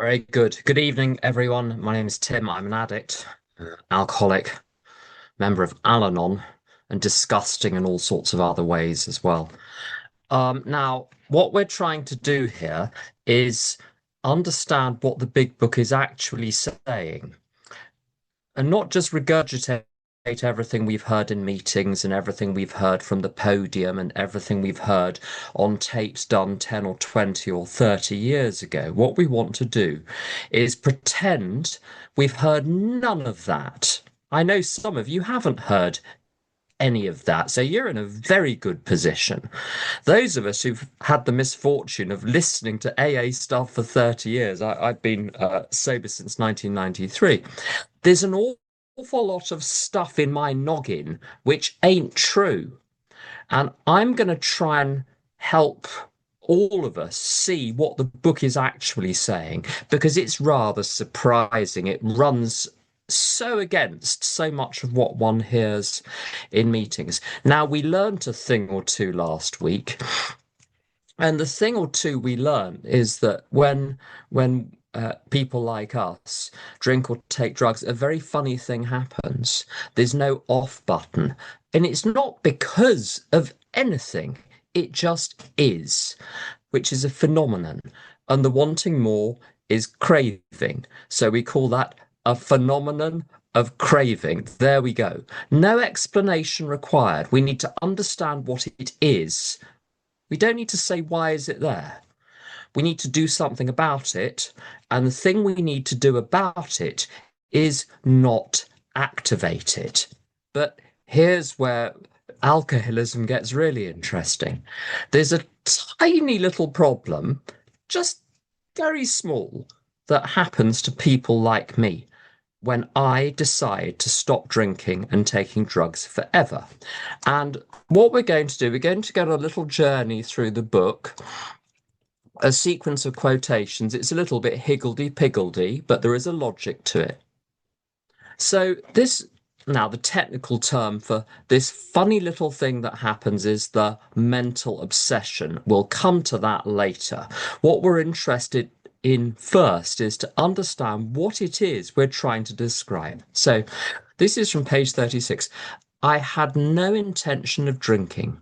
Very good. Good evening, everyone. My name is Tim. I'm an addict, alcoholic, member of Al-Anon, and disgusting in all sorts of other ways as well. Now, what we're trying to do here is understand what the big book is actually saying, and not just regurgitate everything we've heard in meetings and everything we've heard from the podium and everything we've heard on tapes done 10 or 20 or 30 years ago. What we want to do is pretend we've heard none of that. I know some of you haven't heard any of that, so you're in a very good position. Those of us who've had the misfortune of listening to AA stuff for 30 years, I've been sober since 1993. There's an awful lot of stuff in my noggin which ain't true. And I'm going to try and help all of us see what the book is actually saying because it's rather surprising. It runs so against so much of what one hears in meetings. Now, we learned a thing or two last week, and the thing or two we learned is that when people like us drink or take drugs, a very funny thing happens. There's no off button, and it's not because of anything. It just is, which is a phenomenon. And the wanting more is craving. So we call that a phenomenon of craving. There we go. No explanation required. We need to understand what it is. We don't need to say, why is it there? We need to do something about it. And the thing we need to do about it is not activate it. But here's where alcoholism gets really interesting. There's a tiny little problem, just very small, that happens to people like me when I decide to stop drinking and taking drugs forever. And what we're going to do, we're going to go on a little journey through the book, a sequence of quotations. It's a little bit higgledy-piggledy, but there is a logic to it. So this, now the technical term for this funny little thing that happens is the mental obsession. We'll come to that later. What we're interested in first is to understand what it is we're trying to describe. So this is from page 36. I had no intention of drinking.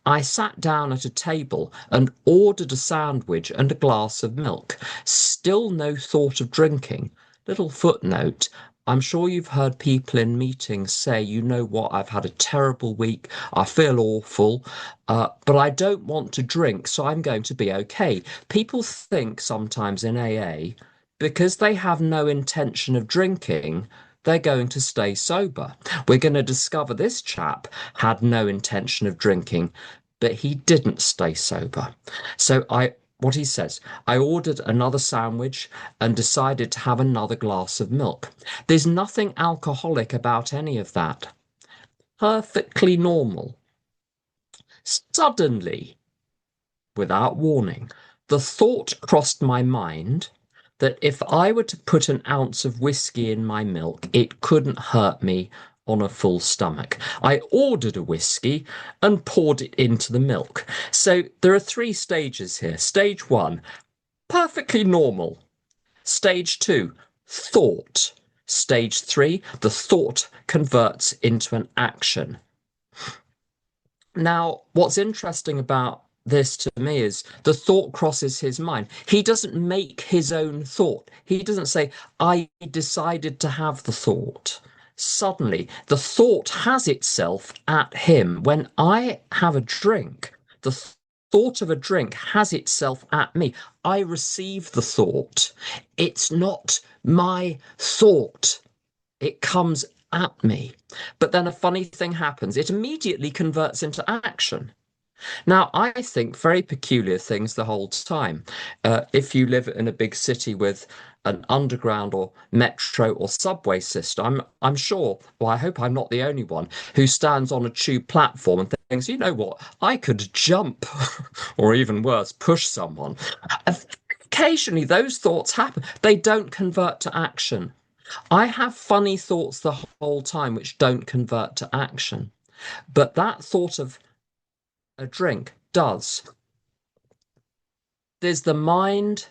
I sat down at a table and ordered a sandwich and a glass of milk. Still no thought of drinking. Little footnote. I'm sure you've heard people in meetings say, you know what, I've had a terrible week. I feel awful, but I don't want to drink, so I'm going to be okay. People think sometimes in AA, because they have no intention of drinking, they're going to stay sober. We're going to discover this chap had no intention of drinking, but he didn't stay sober. So what he says, I ordered another sandwich and decided to have another glass of milk. There's nothing alcoholic about any of that. Perfectly normal. Suddenly, without warning, the thought crossed my mind that if I were to put an ounce of whiskey in my milk, it couldn't hurt me on a full stomach. I ordered a whiskey and poured it into the milk. So there are three stages here. Stage one, perfectly normal. Stage two, thought. Stage three, the thought converts into an action. Now, what's interesting about this to me is the thought crosses his mind. He doesn't make his own thought. He doesn't say, I decided to have the thought. Suddenly, the thought has itself at him. When I have a drink, the thought of a drink has itself at me. I receive the thought. It's not my thought. It comes at me. But then a funny thing happens. It immediately converts into action. Now, I think very peculiar things the whole time. If you live in a big city with an underground or metro or subway system, I'm sure, well, I hope I'm not the only one who stands on a tube platform and thinks, you know what, I could jump or even worse, push someone. Occasionally, those thoughts happen. They don't convert to action. I have funny thoughts the whole time which don't convert to action. But that thought of a drink does. There's the mind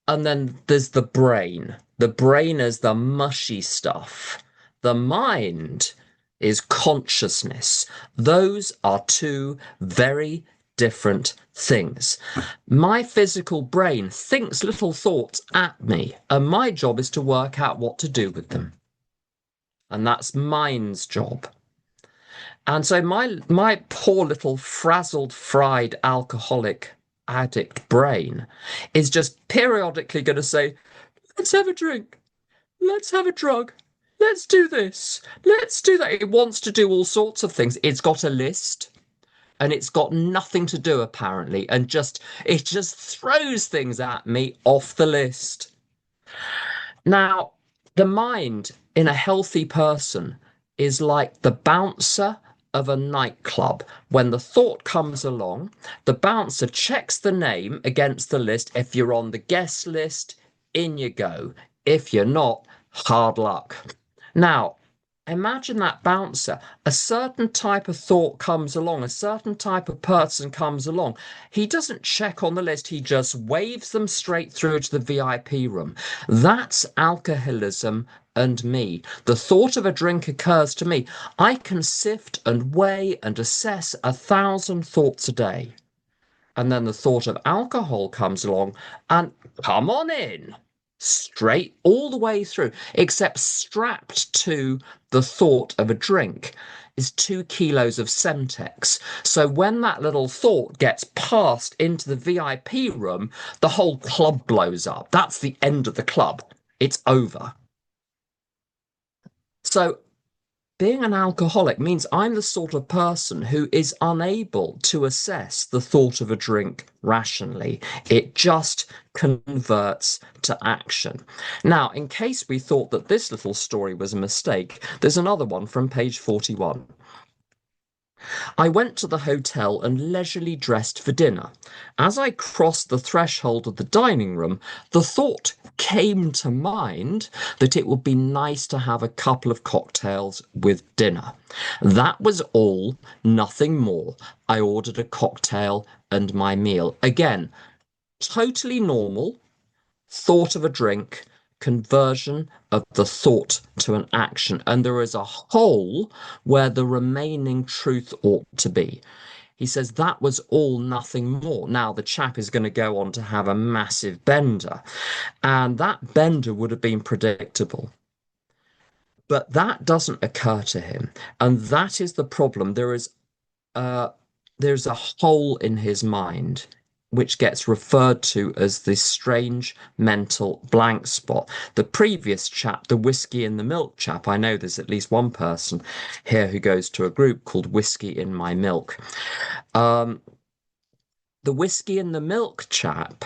And then there's the brain. The brain is the mushy stuff. The mind is consciousness. Those are two very different things. My physical brain thinks little thoughts at me, and my job is to work out what to do with them. And that's mind's job. And so my poor little frazzled, fried, alcoholic addict brain is just periodically going to say, let's have a drink. Let's have a drug. Let's do this. Let's do that. It wants to do all sorts of things. It's got a list and it's got nothing to do apparently, and just it just throws things at me off the list. Now, the mind in a healthy person is like the bouncer of a nightclub. When the thought comes along, the bouncer checks the name against the list. If you're on the guest list, in you go. If you're not, hard luck. Now, imagine that bouncer. A certain type of thought comes along, a certain type of person comes along. He doesn't check on the list, he just waves them straight through to the VIP room. That's alcoholism and me. The thought of a drink occurs to me. I can sift and weigh and assess 1,000 thoughts a day. And then the thought of alcohol comes along and come on in. Straight all the way through, except strapped to the thought of a drink is 2 kilos of Semtex. So when that little thought gets passed into the VIP room, the whole club blows up. That's the end of the club. It's over. So being an alcoholic means I'm the sort of person who is unable to assess the thought of a drink rationally. It just converts to action. Now, in case we thought that this little story was a mistake, there's another one from page 41. I went to the hotel and leisurely dressed for dinner. As I crossed the threshold of the dining room, the thought came to mind that it would be nice to have a couple of cocktails with dinner. That was all, nothing more. I ordered a cocktail and my meal. Again, totally normal. Thought of a drink, conversion of the thought to an action, and there is a hole where the remaining truth ought to be. He says that was all, nothing more. Now, the chap is going to go on to have a massive bender, and that bender would have been predictable. But that doesn't occur to him, and that is the problem. Uh, there's a hole in his mind which gets referred to as this strange mental blank spot. The previous chap, the whiskey in the milk chap, I know there's at least one person here who goes to a group called Whiskey in My Milk. Um, the whiskey in the milk chap,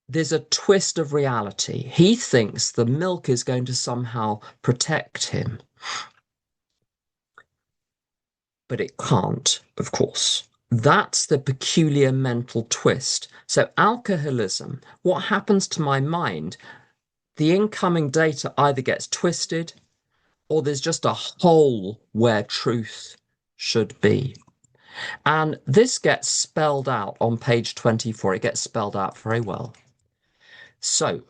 there's a twist of reality. He thinks the milk is going to somehow protect him, but it can't, of course. That's the peculiar mental twist. So, alcoholism, what happens to my mind? The incoming data either gets twisted or there's just a hole where truth should be. And this gets spelled out on page 24. It gets spelled out very well. So,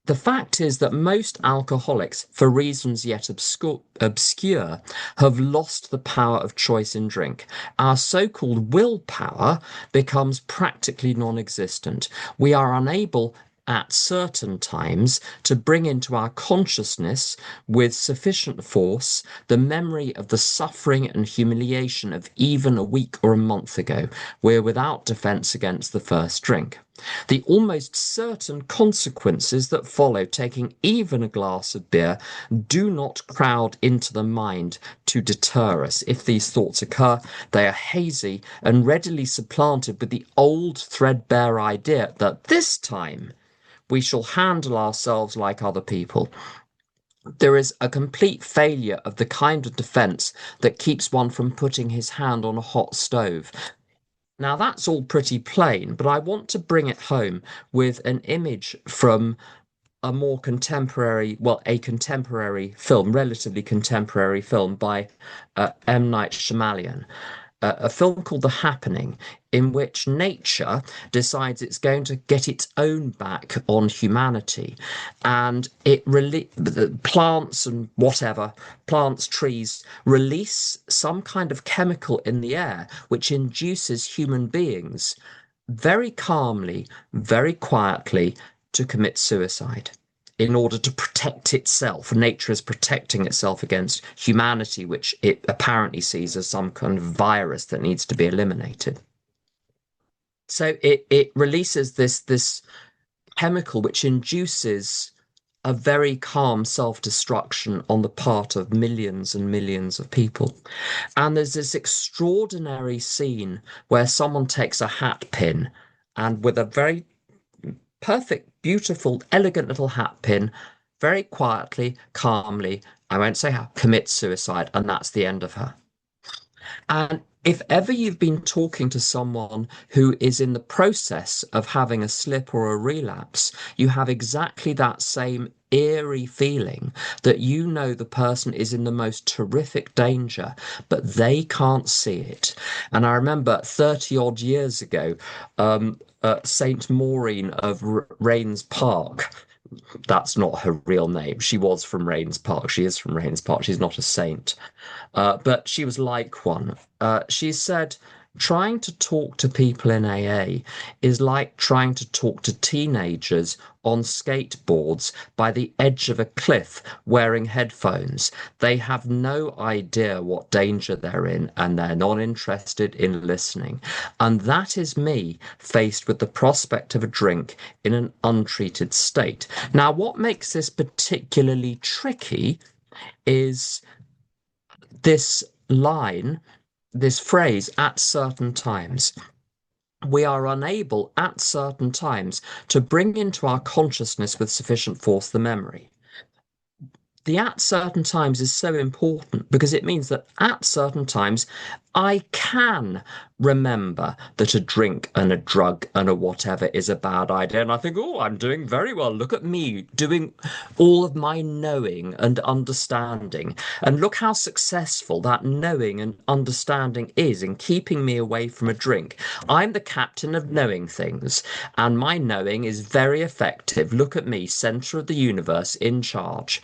the fact is that most alcoholics, for reasons yet obscure, have lost the power of choice in drink. Our so-called willpower becomes practically non-existent. We are unable at certain times to bring into our consciousness with sufficient force the memory of the suffering and humiliation of even a week or a month ago. We're without defense against the first drink. The almost certain consequences that follow taking even a glass of beer do not crowd into the mind to deter us. If these thoughts occur, they are hazy and readily supplanted with the old threadbare idea that this time we shall handle ourselves like other people. There is a complete failure of the kind of defense that keeps one from putting his hand on a hot stove. Now, that's all pretty plain, but I want to bring it home with an image from a more contemporary, well, a contemporary film, relatively contemporary film by M. Night Shyamalan. a film called The Happening, in which nature decides it's going to get its own back on humanity, and the plants and whatever plants, trees release some kind of chemical in the air which induces human beings very calmly, very quietly to commit suicide in order to protect itself. Nature is protecting itself against humanity, which it apparently sees as some kind of virus that needs to be eliminated. So it releases this chemical which induces a very calm self-destruction on the part of millions and millions of people. And there's this extraordinary scene where someone takes a hat pin and with a very perfect, beautiful, elegant little hat pin, very quietly, calmly, I won't say how, commits suicide, and that's the end of her. And if ever you've been talking to someone who is in the process of having a slip or a relapse, you have exactly that same eerie feeling that you know the person is in the most terrific danger, but they can't see it. And I remember 30 odd years ago, Saint Maureen of Rains Park. That's not her real name. She was from Rains Park. She is from Rains Park. She's not a saint. But she was like one. She said, trying to talk to people in AA is like trying to talk to teenagers on skateboards by the edge of a cliff wearing headphones. They have no idea what danger they're in and they're not interested in listening. And that is me faced with the prospect of a drink in an untreated state. Now, what makes this particularly tricky is this line, this phrase, at certain times. We are unable at certain times to bring into our consciousness with sufficient force the memory. The at certain times is so important because it means that at certain times I can remember that a drink and a drug and a whatever is a bad idea. And I think, oh, I'm doing very well. Look at me doing all of my knowing and understanding. And look how successful that knowing and understanding is in keeping me away from a drink. I'm the captain of knowing things, and my knowing is very effective. Look at me, center of the universe, in charge.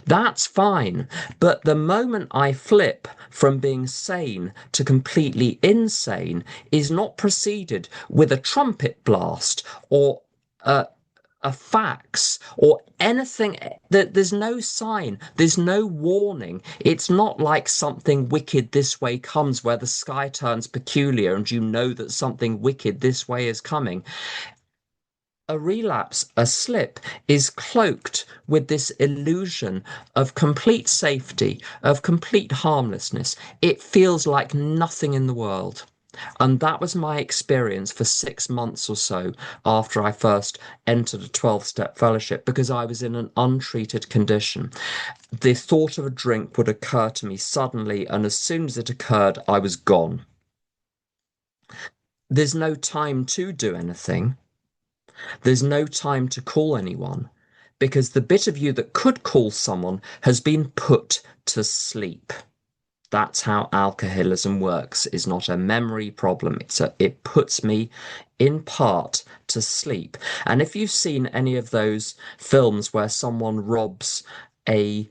That's fine. But the moment I flip from being sane to completely insane is not preceded with a trumpet blast or a fax or anything. There's no sign, there's no warning. It's not like something wicked this way comes where the sky turns peculiar and you know that something wicked this way is coming. A relapse, a slip, is cloaked with this illusion of complete safety, of complete harmlessness. It feels like nothing in the world. And that was my experience for 6 months or so after I first entered a 12-step fellowship because I was in an untreated condition. The thought of a drink would occur to me suddenly, and as soon as it occurred, I was gone. There's no time to do anything. There's no time to call anyone because the bit of you that could call someone has been put to sleep. That's how alcoholism works. It's not a memory problem. It puts me in part to sleep. And if you've seen any of those films where someone robs a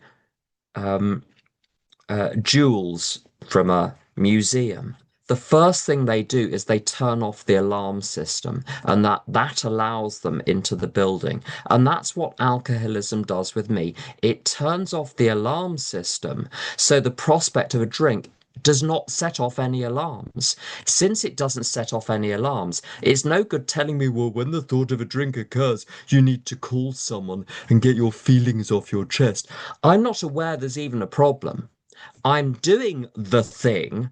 jewels from a museum, the first thing they do is they turn off the alarm system, and that allows them into the building. And that's what alcoholism does with me. It turns off the alarm system, so the prospect of a drink does not set off any alarms. Since it doesn't set off any alarms, it's no good telling me, well, when the thought of a drink occurs, you need to call someone and get your feelings off your chest. I'm not aware there's even a problem. I'm doing the thing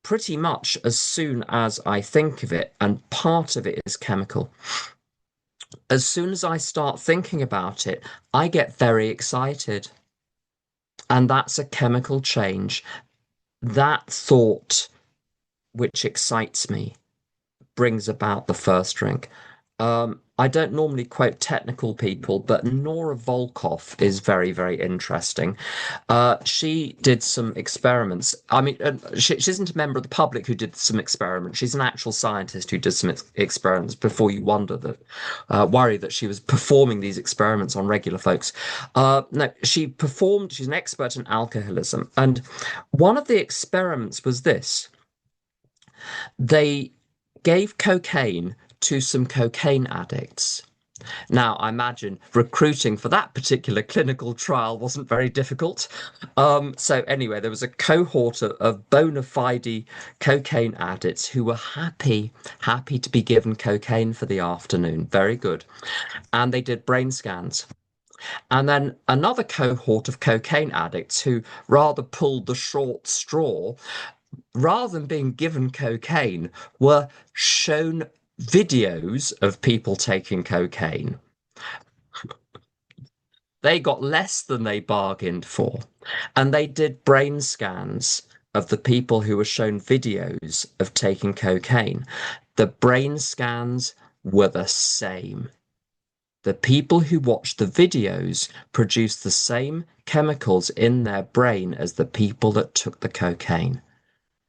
pretty much as soon as I think of it, and part of it is chemical. As soon as I start thinking about it, I get very excited. And that's a chemical change. That thought, which excites me, brings about the first drink. I don't normally quote technical people, but Nora Volkoff is very, very interesting. She did some experiments. I mean, she isn't a member of the public who did some experiments. She's an actual scientist who did some experiments before you worry that she was performing these experiments on regular folks. No, she's an expert in alcoholism. And one of the experiments was this. They gave cocaine to some cocaine addicts. Now, I imagine recruiting for that particular clinical trial wasn't very difficult. So anyway, there was a cohort of bona fide cocaine addicts who were happy to be given cocaine for the afternoon. Very good. And they did brain scans. And then another cohort of cocaine addicts who rather pulled the short straw, rather than being given cocaine, were shown videos of people taking cocaine. They got less than they bargained for. And they did brain scans of the people who were shown videos of taking cocaine. The brain scans were the same. The people who watched the videos produced the same chemicals in their brain as the people that took the cocaine.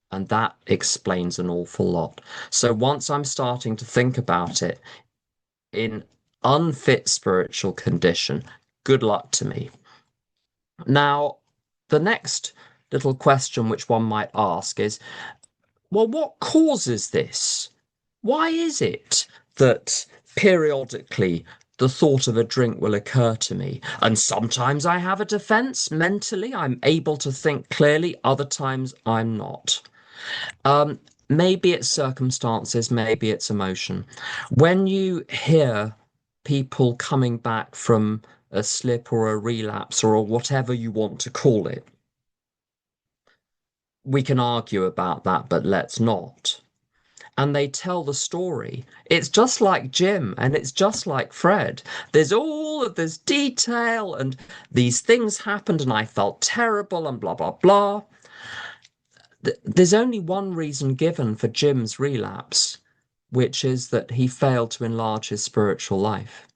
And that explains an awful lot. So once I'm starting to think about it in unfit spiritual condition, good luck to me. Now, the next little question which one might ask is, well, what causes this? Why is it that periodically the thought of a drink will occur to me? And sometimes I have a defense mentally. I'm able to think clearly. Other times I'm not. Maybe it's circumstances, maybe it's emotion. When you hear people coming back from a slip or a relapse or whatever you want to call it, we can argue about that, but let's not. And they tell the story. It's just like Jim and it's just like Fred. There's all of this detail and these things happened and I felt terrible and blah, blah, blah. There's only one reason given for Jim's relapse, which is that he failed to enlarge his spiritual life.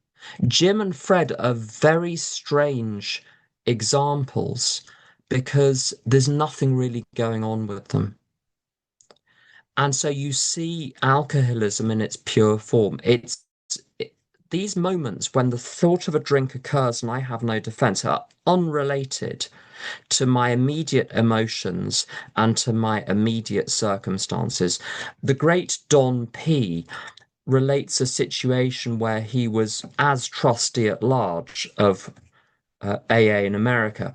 Jim and Fred are very strange examples because there's nothing really going on with them. And so you see alcoholism in its pure form. These moments when the thought of a drink occurs and I have no defense are unrelated to my immediate emotions and to my immediate circumstances. The great Don P relates a situation where he was as trustee at large of AA in America,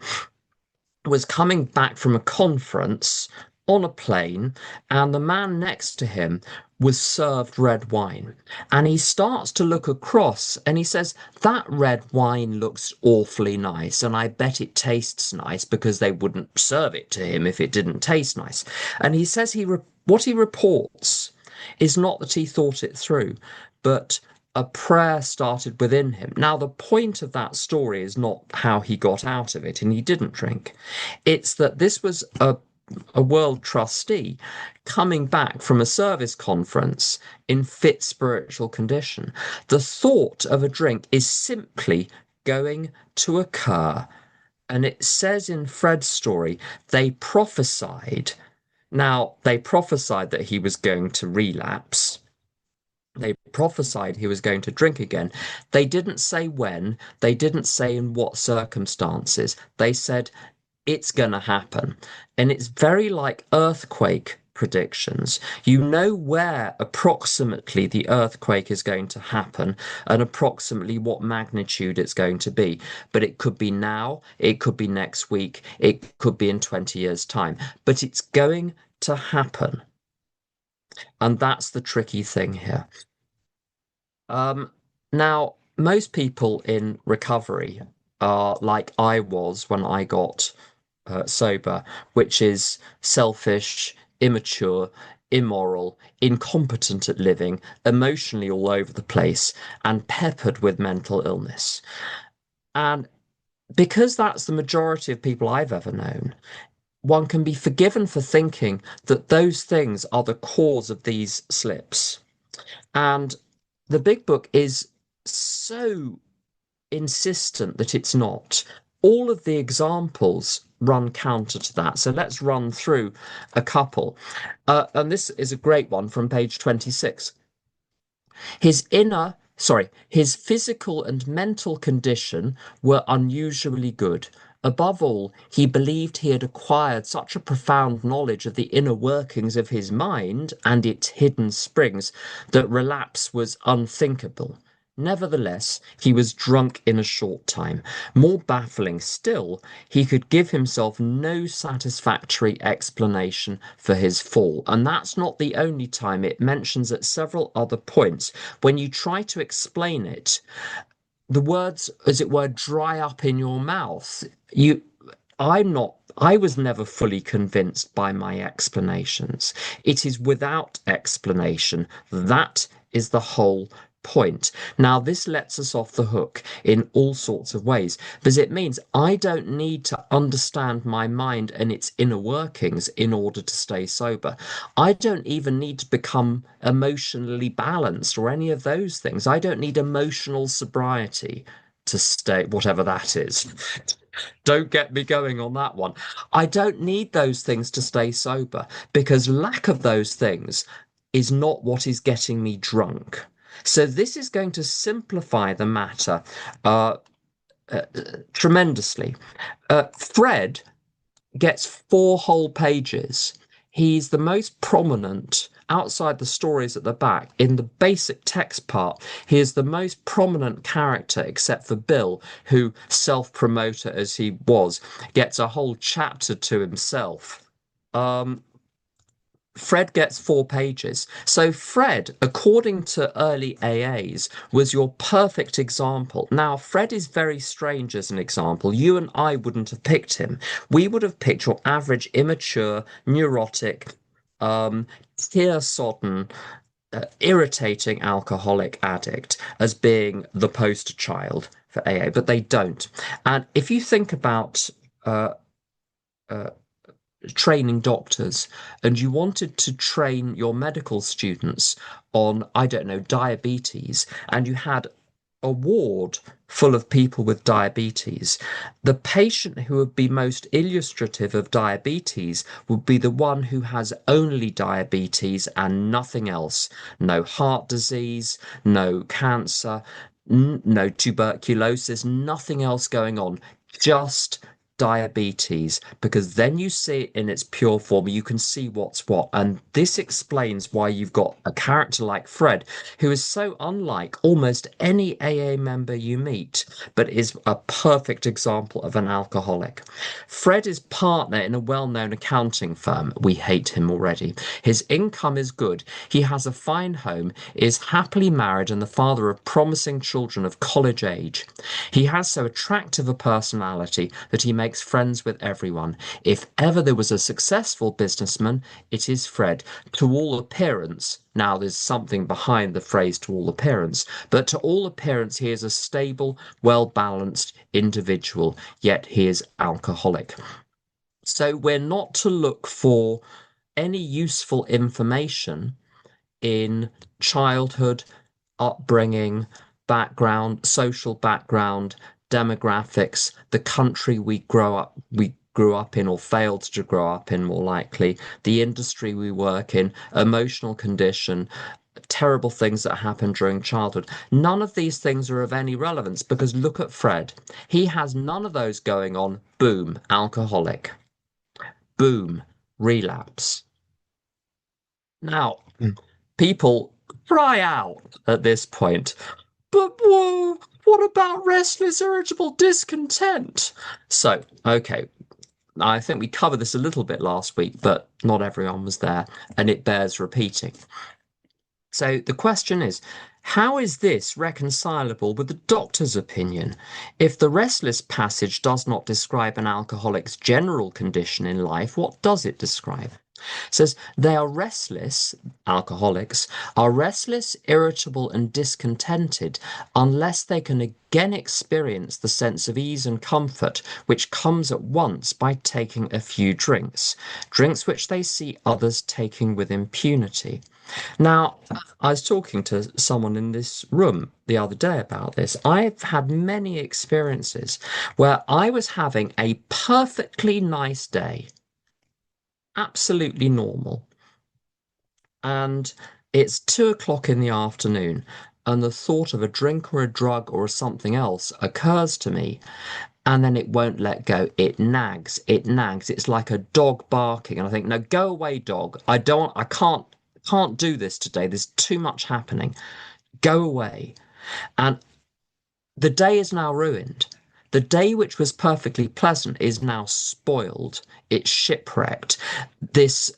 was coming back from a conference on a plane, and the man next to him was served red wine. And he starts to look across and he says, that red wine looks awfully nice, and I bet it tastes nice because they wouldn't serve it to him if it didn't taste nice. And he says what he reports is not that he thought it through, but a prayer started within him. Now, the point of that story is not how he got out of it and he didn't drink. It's that this was a world trustee coming back from a service conference in fit spiritual condition. The thought of a drink is simply going to occur. And it says in Fred's story, they prophesied. Now, they prophesied that he was going to relapse. They prophesied he was going to drink again. They didn't say when, they didn't say in what circumstances. They said it's going to happen. And it's very like earthquake predictions. You know where approximately the earthquake is going to happen and approximately what magnitude it's going to be. But it could be now, it could be next week, it could be in 20 years' time. But it's going to happen. And that's the tricky thing here. Now, most people in recovery are like I was when I got sober, which is selfish, immature, immoral, incompetent at living, emotionally all over the place, and peppered with mental illness. And because that's the majority of people I've ever known, one can be forgiven for thinking that those things are the cause of these slips. And The big book is so insistent that it's not. All of the examples run counter to that. So let's run through a couple. And this is a great one from page 26. His physical and mental condition were unusually good. Above all, he believed he had acquired such a profound knowledge of the inner workings of his mind and its hidden springs that relapse was unthinkable. Nevertheless, he was drunk in a short time. More baffling still, he could give himself no satisfactory explanation for his fall. And that's not the only time. It mentions at several other points when you try to explain it, the words, as it were, dry up in your mouth. I was never fully convinced by my explanations. It is without explanation. That is the whole point. Now, this lets us off the hook in all sorts of ways because it means I don't need to understand my mind and its inner workings in order to stay sober. I don't even need to become emotionally balanced or any of those things. I don't need emotional sobriety to stay, whatever that is. Don't get me going on that one. I don't need those things to stay sober because lack of those things is not what is getting me drunk. So this is going to simplify the matter uh, uh, tremendously. Fred gets 4 whole pages. He's the most prominent outside the stories at the back. In the basic text part, he is the most prominent character, except for Bill, who, self-promoter as he was, gets a whole chapter to himself. Um, Fred gets 4 pages. So Fred, according to early AAs, was your perfect example. Now, Fred is very strange as an example. You and I wouldn't have picked him. We would have picked your average immature, neurotic, tear-sodden, irritating alcoholic addict as being the poster child for AA, but they don't. And if you think about uh, uh, training doctors and you wanted to train your medical students on, I don't know, diabetes, and you had a ward full of people with diabetes, the patient who would be most illustrative of diabetes would be the one who has only diabetes and nothing else. No heart disease, no cancer, no tuberculosis, nothing else going on. Just diabetes, because then you see it in its pure form, you can see what's what. And this explains why you've got a character like Fred, who is so unlike almost any AA member you meet, but is a perfect example of an alcoholic. Fred is partner in a well-known accounting firm. We hate him already. His income is good. He has a fine home, is happily married, and the father of promising children of college age. He has so attractive a personality that he makes friends with everyone. If ever there was a successful businessman, it is Fred. To all appearance, now there's something behind the phrase to all appearance, but to all appearance, he is a stable, well-balanced individual, yet he is alcoholic. So we're not to look for any useful information in childhood, upbringing, background, social background, demographics, the country we grew up in or failed to grow up in, more likely, the industry we work in, emotional condition, terrible things that happen during childhood. None of these things are of any relevance because look at Fred. He has none of those going on. Boom, alcoholic. Boom, relapse. Now, people cry out at this point. But whoa, what about restless, irritable discontent? So, okay, I think we covered this a little bit last week, but not everyone was there, and it bears repeating. So the question is, how is this reconcilable with the doctor's opinion? If the restless passage does not describe an alcoholic's general condition in life, what does it describe? It says they are restless, alcoholics are restless, irritable, and discontented unless they can again experience the sense of ease and comfort which comes at once by taking a few drinks, drinks which they see others taking with impunity. Now, I was talking to someone in this room the other day about this. I've had many experiences where I was having a perfectly nice day, absolutely normal, and it's 2 o'clock in the afternoon, and the thought of a drink or a drug or something else occurs to me, and then it won't let go. It nags, it nags. It's like a dog barking, and I think, no, go away, dog. I can't do this today. There's too much happening. Go away. And the day is now ruined. The day which was perfectly pleasant is now spoiled. It's shipwrecked. This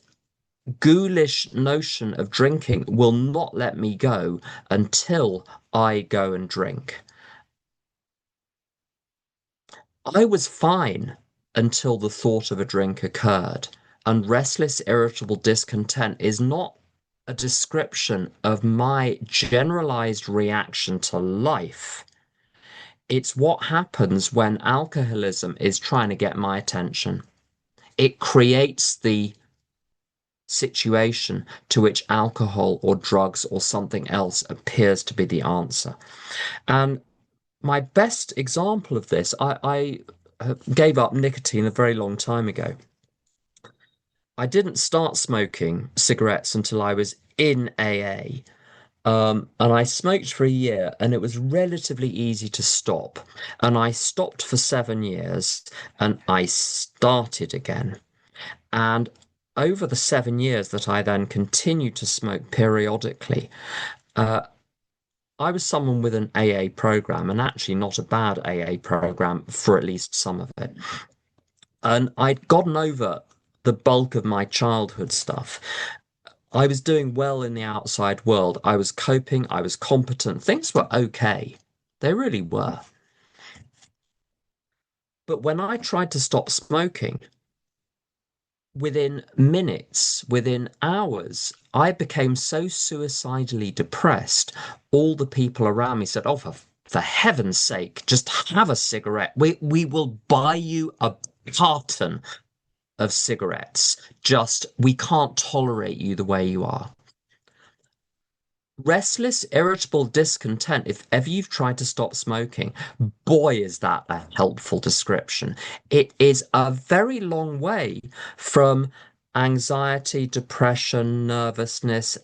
ghoulish notion of drinking will not let me go until I go and drink. I was fine until the thought of a drink occurred, and restless, irritable discontent is not a description of my generalized reaction to life. It's what happens when alcoholism is trying to get my attention. It creates the situation to which alcohol or drugs or something else appears to be the answer. And my best example of this, I gave up nicotine a very long time ago. I didn't start smoking cigarettes until I was in AA. And I smoked for a year, and it was relatively easy to stop. And I stopped for 7 years, and I started again. And over the 7 years that I then continued to smoke periodically, uh, I was someone with an AA program, and actually not a bad AA program for at least some of it. And I'd gotten over the bulk of my childhood stuff. I was doing well in the outside world. I was coping, I was competent. Things were okay. They really were. But when I tried to stop smoking, within minutes, within hours, I became so suicidally depressed. All the people around me said, "Oh, for heaven's sake, just have a cigarette. We will buy you a carton of cigarettes. Just we can't tolerate you the way you are." Restless, irritable discontent, if ever you've tried to stop smoking, boy, is that a helpful description. It is a very long way from anxiety, depression, nervousness,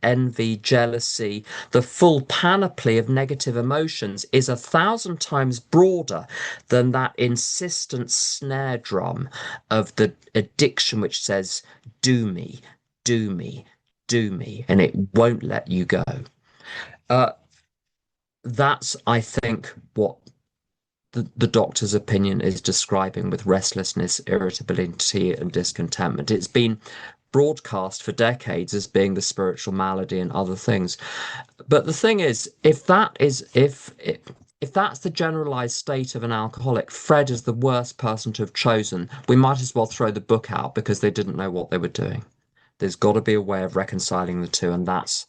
envy, jealousy. The full panoply of negative emotions is 1,000 times broader than that insistent snare drum of the addiction which says, do me, do me, do me, and it won't let you go. Uh, that's, I think, what the doctor's opinion is describing with restlessness, irritability, and discontentment. It's been broadcast for decades as being the spiritual malady and other things. But the thing is, if that's the generalized state of an alcoholic, Fred is the worst person to have chosen. We might as well throw the book out because they didn't know what they were doing. There's got to be a way of reconciling the two, and that's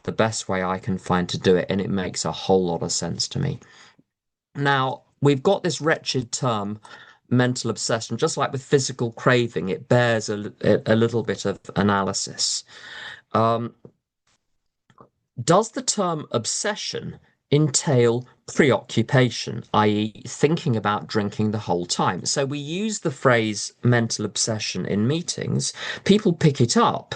the best way I can find to do it, and it makes a whole lot of sense to me. Now, we've got this wretched term, mental obsession, just like with physical craving, it bears a little bit of analysis. Um, does the term obsession entail preoccupation, i.e., thinking about drinking the whole time? So we use the phrase mental obsession in meetings, people pick it up,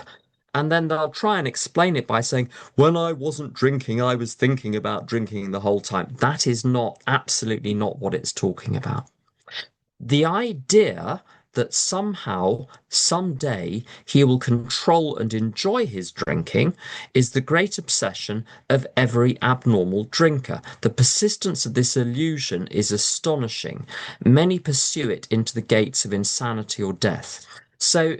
and then they'll try and explain it by saying, when I wasn't drinking, I was thinking about drinking the whole time. That is not, absolutely not what it's talking about. The idea that somehow, someday, he will control and enjoy his drinking is the great obsession of every abnormal drinker. The persistence of this illusion is astonishing. Many pursue it into the gates of insanity or death. So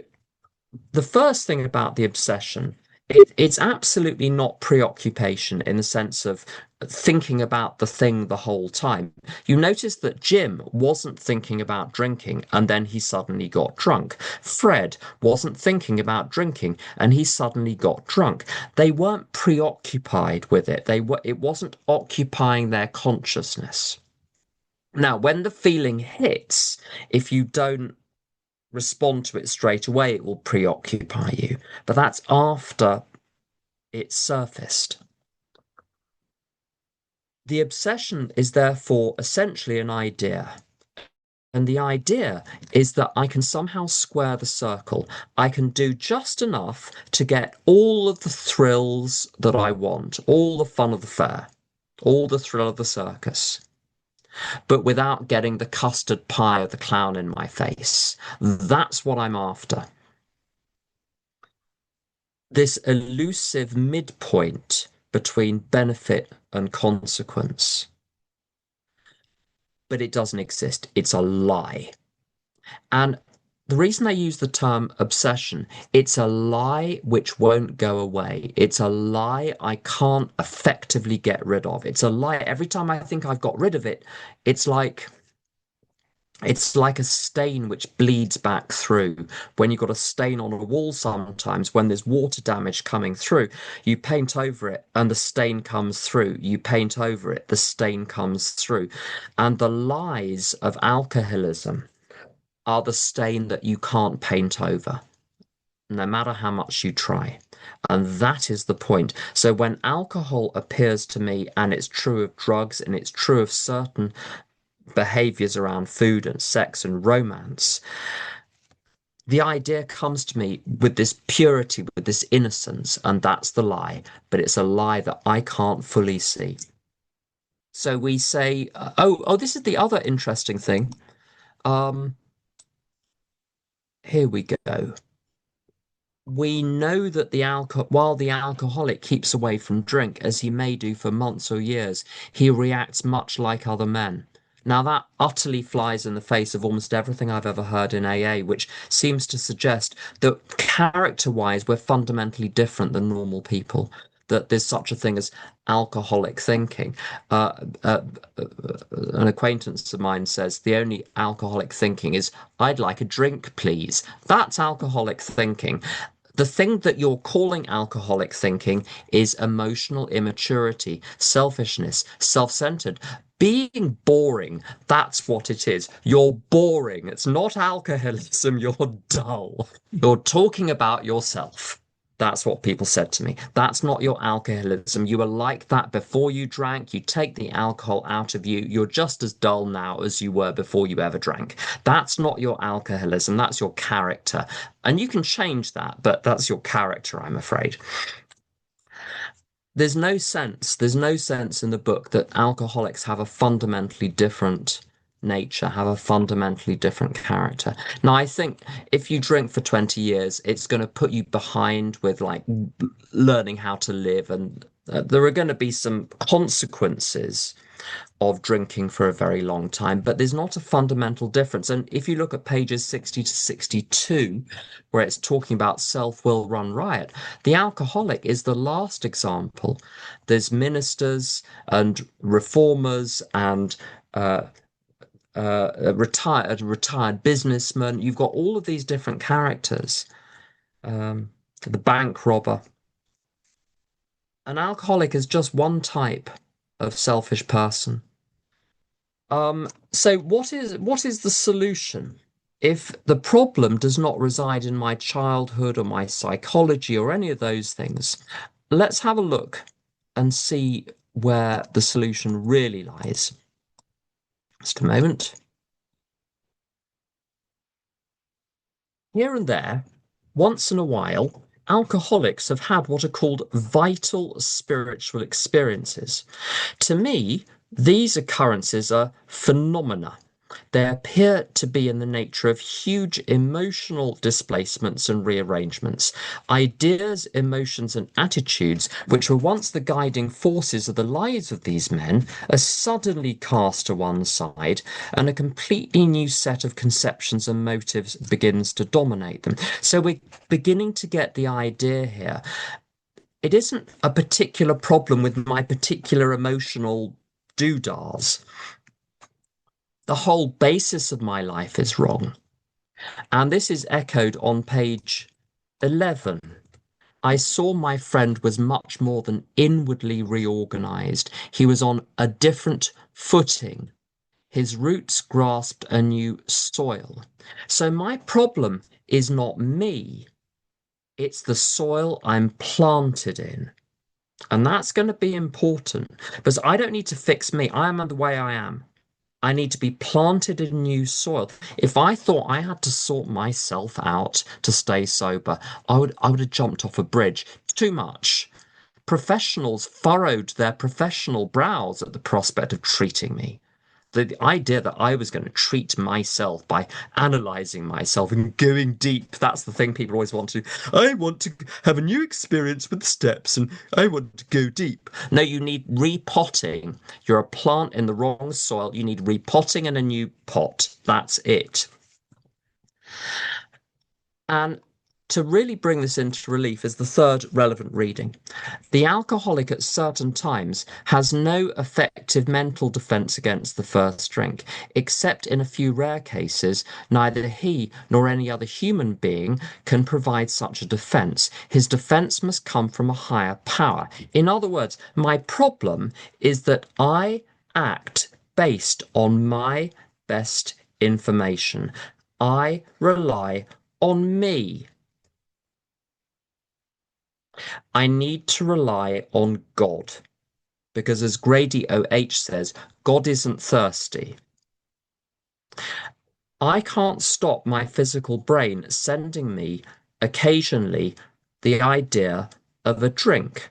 the first thing about the obsession, it's absolutely not preoccupation in the sense of thinking about the thing the whole time. You notice that Jim wasn't thinking about drinking and then he suddenly got drunk. Fred wasn't thinking about drinking and he suddenly got drunk. They weren't preoccupied with it. It wasn't occupying their consciousness. Now, when the feeling hits, if you don't respond to it straight away, it will preoccupy you. But that's after it's surfaced. The obsession is therefore essentially an idea. And the idea is that I can somehow square the circle. I can do just enough to get all of the thrills that I want, all the fun of the fair, all the thrill of the circus, but without getting the custard pie of the clown in my face. That's what I'm after. This elusive midpoint between benefit and consequence. But it doesn't exist. It's a lie. And the reason I use the term obsession, it's a lie which won't go away. It's a lie I can't effectively get rid of. It's a lie. Every time I think I've got rid of it, it's like it's like a stain which bleeds back through. When you've got a stain on a wall sometimes, when there's water damage coming through, you paint over it and the stain comes through. You paint over it, the stain comes through. And the lies of alcoholism are the stain that you can't paint over, no matter how much you try. And that is the point. So when alcohol appears to me, and it's true of drugs, and it's true of certain behaviors around food and sex and romance, the idea comes to me with this purity, with this innocence, and that's the lie. But it's a lie that I can't fully see. So we say, oh, this is the other interesting thing. Um, Here we go. We know that while the alcoholic keeps away from drink, as he may do for months or years, he reacts much like other men. Now, that utterly flies in the face of almost everything I've ever heard in AA, which seems to suggest that character-wise, we're fundamentally different than normal people, that there's such a thing as alcoholic thinking. Uh, uh, an acquaintance of mine says the only alcoholic thinking is, I'd like a drink, please. That's alcoholic thinking. The thing that you're calling alcoholic thinking is emotional immaturity, selfishness, self-centered. Being boring, that's what it is. You're boring. It's not alcoholism. You're dull. You're talking about yourself. That's what people said to me. That's not your alcoholism. You were like that before you drank. You take the alcohol out of you. You're just as dull now as you were before you ever drank. That's not your alcoholism. That's your character. And you can change that, but that's your character, I'm afraid. There's no sense in the book that alcoholics have a fundamentally different nature, have a fundamentally different character. Now, I think if you drink for 20 years, it's going to put you behind with like learning how to live, and there are going to be some consequences of drinking for a very long time, but there's not a fundamental difference. And if you look at pages 60 to 62, where it's talking about self-will run riot, the alcoholic is the last example. There's ministers and reformers and retired businessman. You've got all of these different characters. The bank robber. An alcoholic is just one type of selfish person. So what is the solution? If the problem does not reside in my childhood or my psychology or any of those things, let's have a look and see where the solution really lies. Just a moment. Here and there, once in a while, alcoholics have had what are called vital spiritual experiences. To me, these occurrences are phenomena. They appear to be in the nature of huge emotional displacements and rearrangements. Ideas, emotions, and attitudes, which were once the guiding forces of the lives of these men, are suddenly cast to one side, and a completely new set of conceptions and motives begins to dominate them. So we're beginning to get the idea here. It isn't a particular problem with my particular emotional doodahs. The whole basis of my life is wrong. And this is echoed on page 11. I saw my friend was much more than inwardly reorganized. He was on a different footing. His roots grasped a new soil. So my problem is not me, it's the soil I'm planted in. And that's going to be important because I don't need to fix me. I am the way I am. I need to be planted in new soil. If I thought I had to sort myself out to stay sober, I would have jumped off a bridge. Too much. Professionals furrowed their professional brows at the prospect of treating me. The idea that I was going to treat myself by analyzing myself and going deep, that's the thing people always want to do. I want to have a new experience with steps and I want to go deep. No, you need repotting. You're a plant in the wrong soil. You need repotting in a new pot. That's it. And to really bring this into relief is the third relevant reading. The alcoholic at certain times has no effective mental defense against the first drink, except in a few rare cases, neither he nor any other human being can provide such a defense. His defense must come from a higher power. In other words, my problem is that I act based on my best information. I rely on me. I need to rely on God because, as Grady OH says, God isn't thirsty. I can't stop my physical brain sending me occasionally the idea of a drink.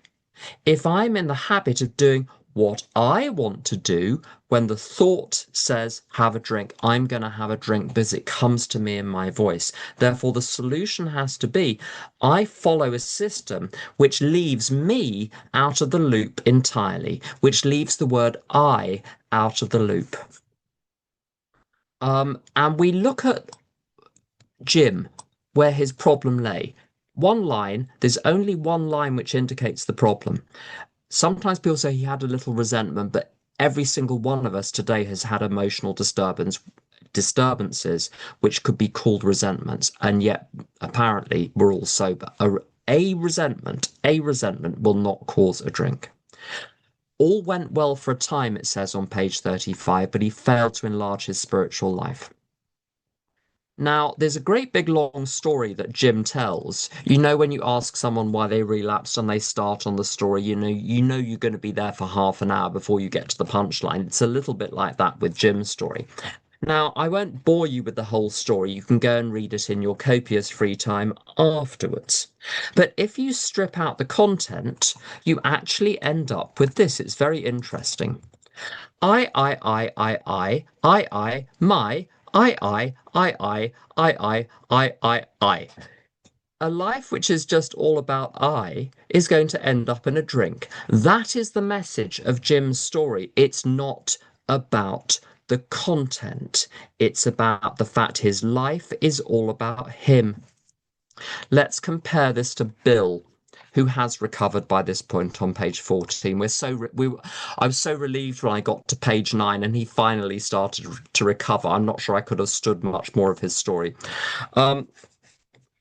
If I'm in the habit of doing what I want to do, when the thought says have a drink, I'm going to have a drink because it comes to me in my voice. Therefore, the solution has to be I follow a system which leaves me out of the loop entirely, which leaves the word I out of the loop. And we look at Jim, where his problem lay. One line, there's only one line which indicates the problem. Sometimes people say he had a little resentment, but every single one of us today has had emotional disturbances, which could be called resentments, and yet apparently we're all sober. A resentment will not cause a drink. All went well for a time, it says on page 35, but he failed to enlarge his spiritual life. Now, there's a great big long story that Jim tells. You know, when you ask someone why they relapsed and they start on the story, you know you're going to be there for half an hour before you get to the punchline. It's a little bit like that with Jim's story. Now, I won't bore you with the whole story. You can go and read it in your copious free time afterwards. But if you strip out the content, you actually end up with this. It's very interesting. My, I. A life which is just all about I is going to end up in a drink. That is the message of Jim's story. It's not about the content. It's about the fact his life is all about him. Let's compare this to Bill, who has recovered by this point on page 14. I was so relieved when I got to page 9 and he finally started to recover. I'm not sure I could have stood much more of his story.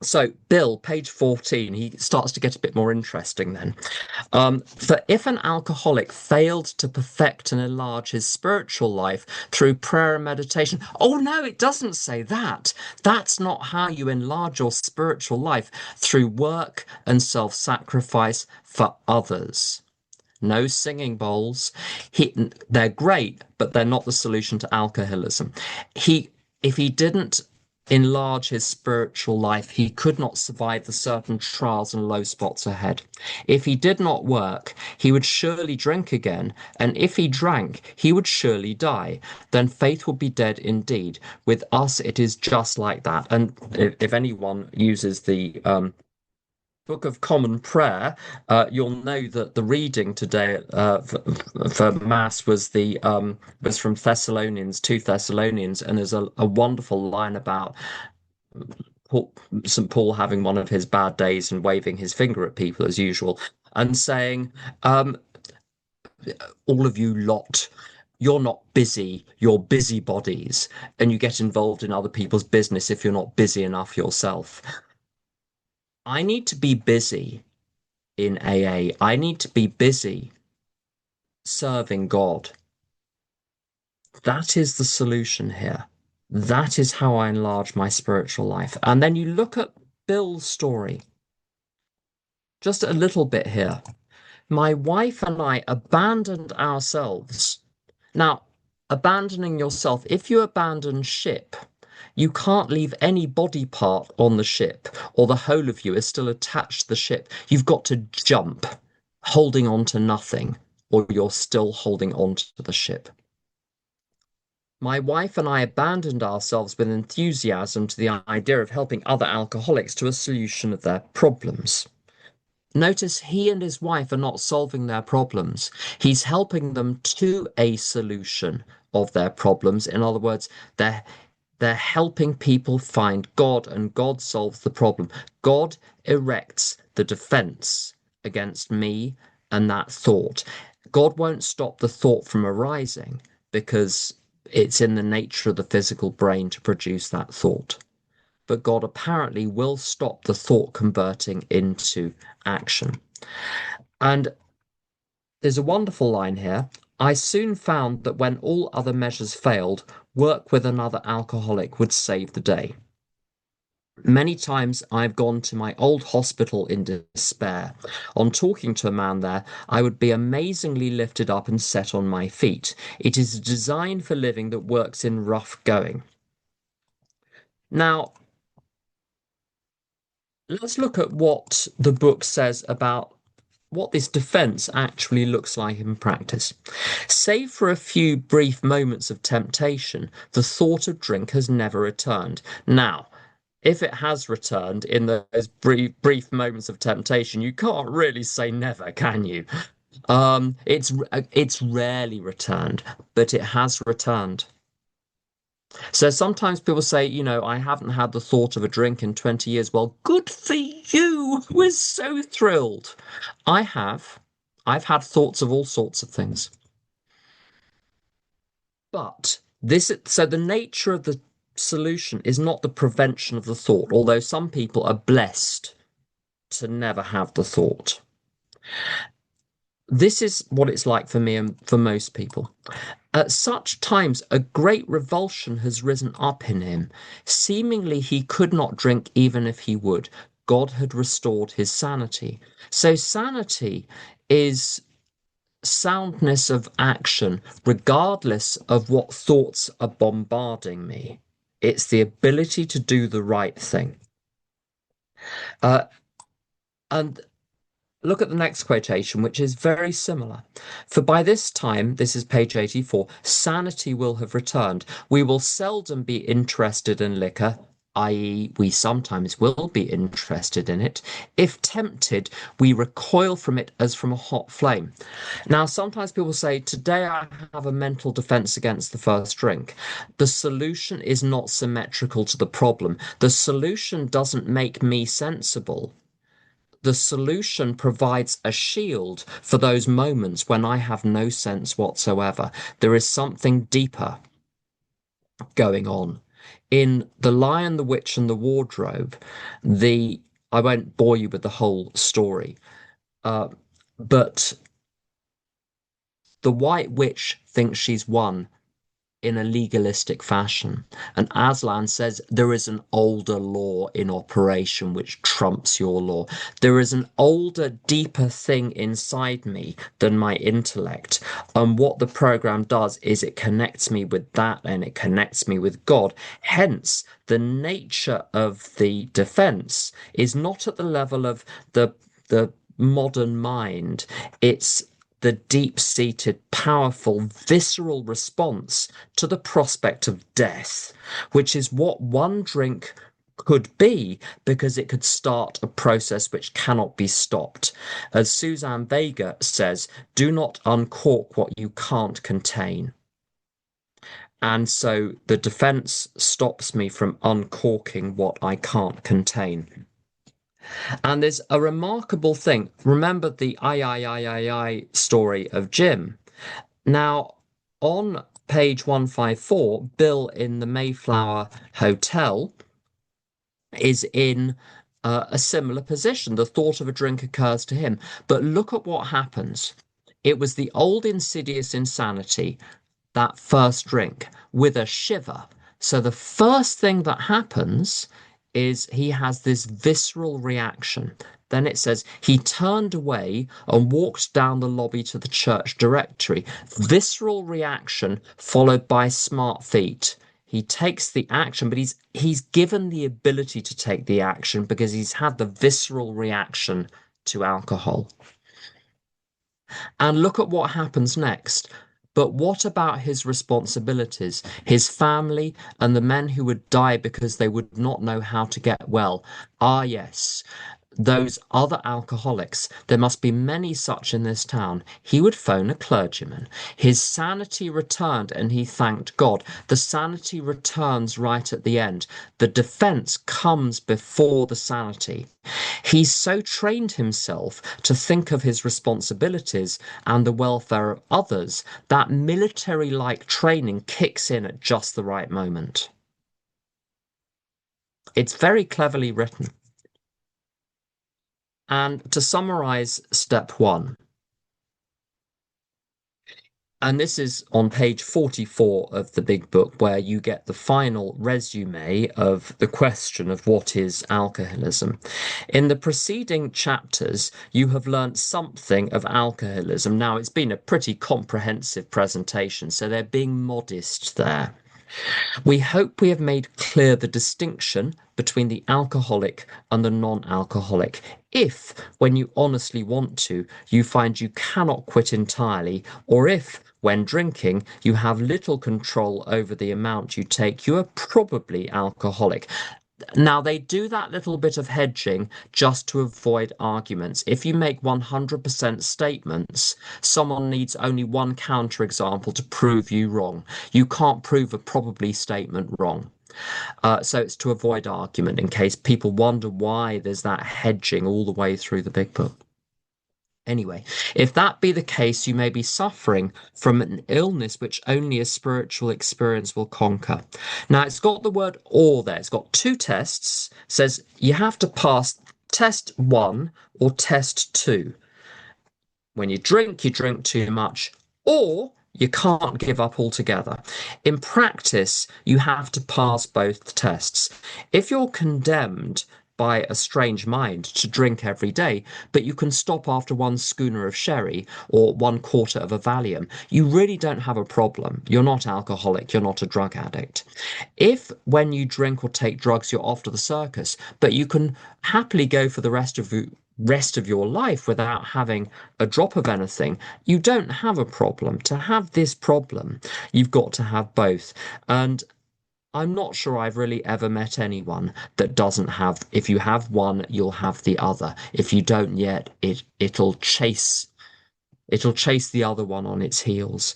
So Bill, page 14, he starts to get a bit more interesting then. For if an alcoholic failed to perfect and enlarge his spiritual life through prayer and meditation, oh no, it doesn't say that. That's not how you enlarge your spiritual life, through work and self-sacrifice for others. No singing bowls. They're great, but they're not the solution to alcoholism. If he didn't enlarge his spiritual life, he could not survive the certain trials and low spots ahead. If he did not work, he would surely drink again, and if he drank, he would surely die. Then faith would be dead indeed. With us, it is just like that. And if anyone uses the Book of Common Prayer, you'll know that the reading today for Mass was from Thessalonians, 2 Thessalonians, and there's a wonderful line about Paul, St. Paul having one of his bad days and waving his finger at people as usual, and saying, all of you lot, you're not busy, you're busybodies, and you get involved in other people's business if you're not busy enough yourself. I need to be busy in AA. I need to be busy serving God. That is the solution here. That is how I enlarge my spiritual life. And then you look at Bill's story, just a little bit here. My wife and I abandoned ourselves. Now, abandoning yourself, if you abandon ship, you can't leave any body part on the ship, or the whole of you is still attached to the ship. You've got to jump, holding on to nothing, or you're still holding on to the ship. My wife and I abandoned ourselves with enthusiasm to the idea of helping other alcoholics to a solution of their problems. Notice he and his wife are not solving their problems. He's helping them to a solution of their problems. In other words, they're helping people find God, and God solves the problem. God erects the defense against me and that thought. God won't stop the thought from arising because it's in the nature of the physical brain to produce that thought. But God apparently will stop the thought converting into action. And there's a wonderful line here. I soon found that when all other measures failed, work with another alcoholic would save the day. Many times I've gone to my old hospital in despair. On talking to a man there, I would be amazingly lifted up and set on my feet. It is a design for living that works in rough going. Now, let's look at what the book says about what this defense actually looks like in practice. Save for a few brief moments of temptation, the thought of drink has never returned. Now, if it has returned in those brief moments of temptation, you can't really say never, can you? It's rarely returned, but it has returned. So sometimes people say, I haven't had the thought of a drink in 20 years. Well, good for you. We're so thrilled. I have. I've had thoughts of all sorts of things. But so the nature of the solution is not the prevention of the thought, although some people are blessed to never have the thought. This is what it's like for me and for most people. At such times, a great revulsion has risen up in him. Seemingly, he could not drink even if he would. God had restored his sanity. So, sanity is soundness of action, regardless of what thoughts are bombarding me. It's the ability to do the right thing. Uh, and Look at the next quotation, which is very similar. For by this time, this is page 84, sanity will have returned. We will seldom be interested in liquor, i.e., we sometimes will be interested in it. If tempted, we recoil from it as from a hot flame. Now, sometimes people say, today I have a mental defense against the first drink. The solution is not symmetrical to the problem. The solution doesn't make me sensible. The solution provides a shield for those moments when I have no sense whatsoever. There is something deeper going on. In The Lion, the Witch, and the Wardrobe, I won't bore you with the whole story, but the White Witch thinks she's won in a legalistic fashion. And Aslan says there is an older law in operation which trumps your law. There is an older, deeper thing inside me than my intellect. And what the program does is it connects me with that and it connects me with God. Hence, the nature of the defense is not at the level of the modern mind. It's the deep-seated, powerful, visceral response to the prospect of death, which is what one drink could be because it could start a process which cannot be stopped. As Suzanne Vega says, do not uncork what you can't contain. And so the defense stops me from uncorking what I can't contain. And there's a remarkable thing. Remember the I story of Jim. Now, on page 154, Bill in the Mayflower Hotel is in a similar position. The thought of a drink occurs to him. But look at what happens. It was the old insidious insanity. that first drink with a shiver. So the first thing that happens is he has this visceral reaction. Then it says he turned away and walked down the lobby to the church directory. Visceral reaction followed by smart feet. He takes the action, but he's given the ability to take the action because he's had the visceral reaction to alcohol. And look at what happens next. But what about his responsibilities, his family, and the men who would die because they would not know how to get well? Ah, yes, those other alcoholics. There must be many such in this town. He would phone a clergyman. His sanity returned and he thanked God. The sanity returns right at the end. The defense comes before the sanity. He's so trained himself to think of his responsibilities and the welfare of others that military-like training kicks in at just the right moment. It's very cleverly written. And to summarize step one, and this is on page 44 of the big book, where you get the final resume of the question of what is alcoholism. In the preceding chapters, you have learnt something of alcoholism. Now, it's been a pretty comprehensive presentation, so they're being modest there. We hope we have made clear the distinction between the alcoholic and the non-alcoholic. If, when you honestly want to, you find you cannot quit entirely, or if, when drinking, you have little control over the amount you take, you are probably alcoholic. Now, they do that little bit of hedging just to avoid arguments. If you make 100% statements, someone needs only one counterexample to prove you wrong. You can't prove a probably statement wrong. So it's to avoid argument in case people wonder why there's that hedging all the way through the big book. Anyway, if that be the case, you may be suffering from an illness which only a spiritual experience will conquer. Now, it's got the word or there. It's got two tests. It says you have to pass test one or test two. When you drink too much, or you can't give up altogether. In practice, you have to pass both tests. If you're condemned by a strange mind to drink every day, but you can stop after one schooner of sherry or 1/4 of a Valium, you really don't have a problem. You're not alcoholic, you're not a drug addict. If when you drink or take drugs, you're off to the circus, but you can happily go for the rest of your life without having a drop of anything, you don't have a problem. To have this problem, you've got to have both. And I'm not sure I've really ever met anyone that doesn't have, if you have one, you'll have the other. If you don't yet, it'll chase the other one on its heels.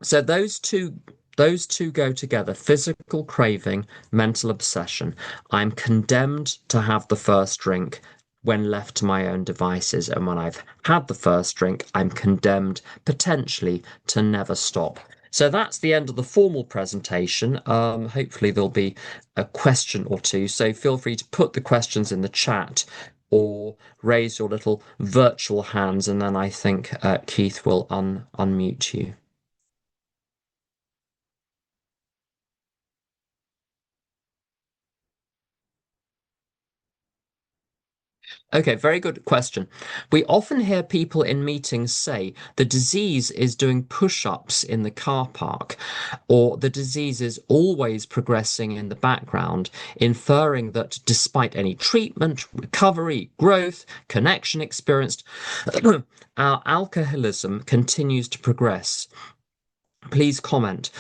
So those two go together, physical craving, mental obsession. I'm condemned to have the first drink when left to my own devices, and when I've had the first drink, I'm condemned potentially to never stop. So that's the end of the formal presentation. Hopefully there'll be a question or two. So feel free to put the questions in the chat or raise your little virtual hands, and then I think Keith will unmute you. Okay, very good question. We often hear people in meetings say the disease is doing push-ups in the car park, or the disease is always progressing in the background, inferring that despite any treatment, recovery, growth, connection experienced, our alcoholism continues to progress. Please comment.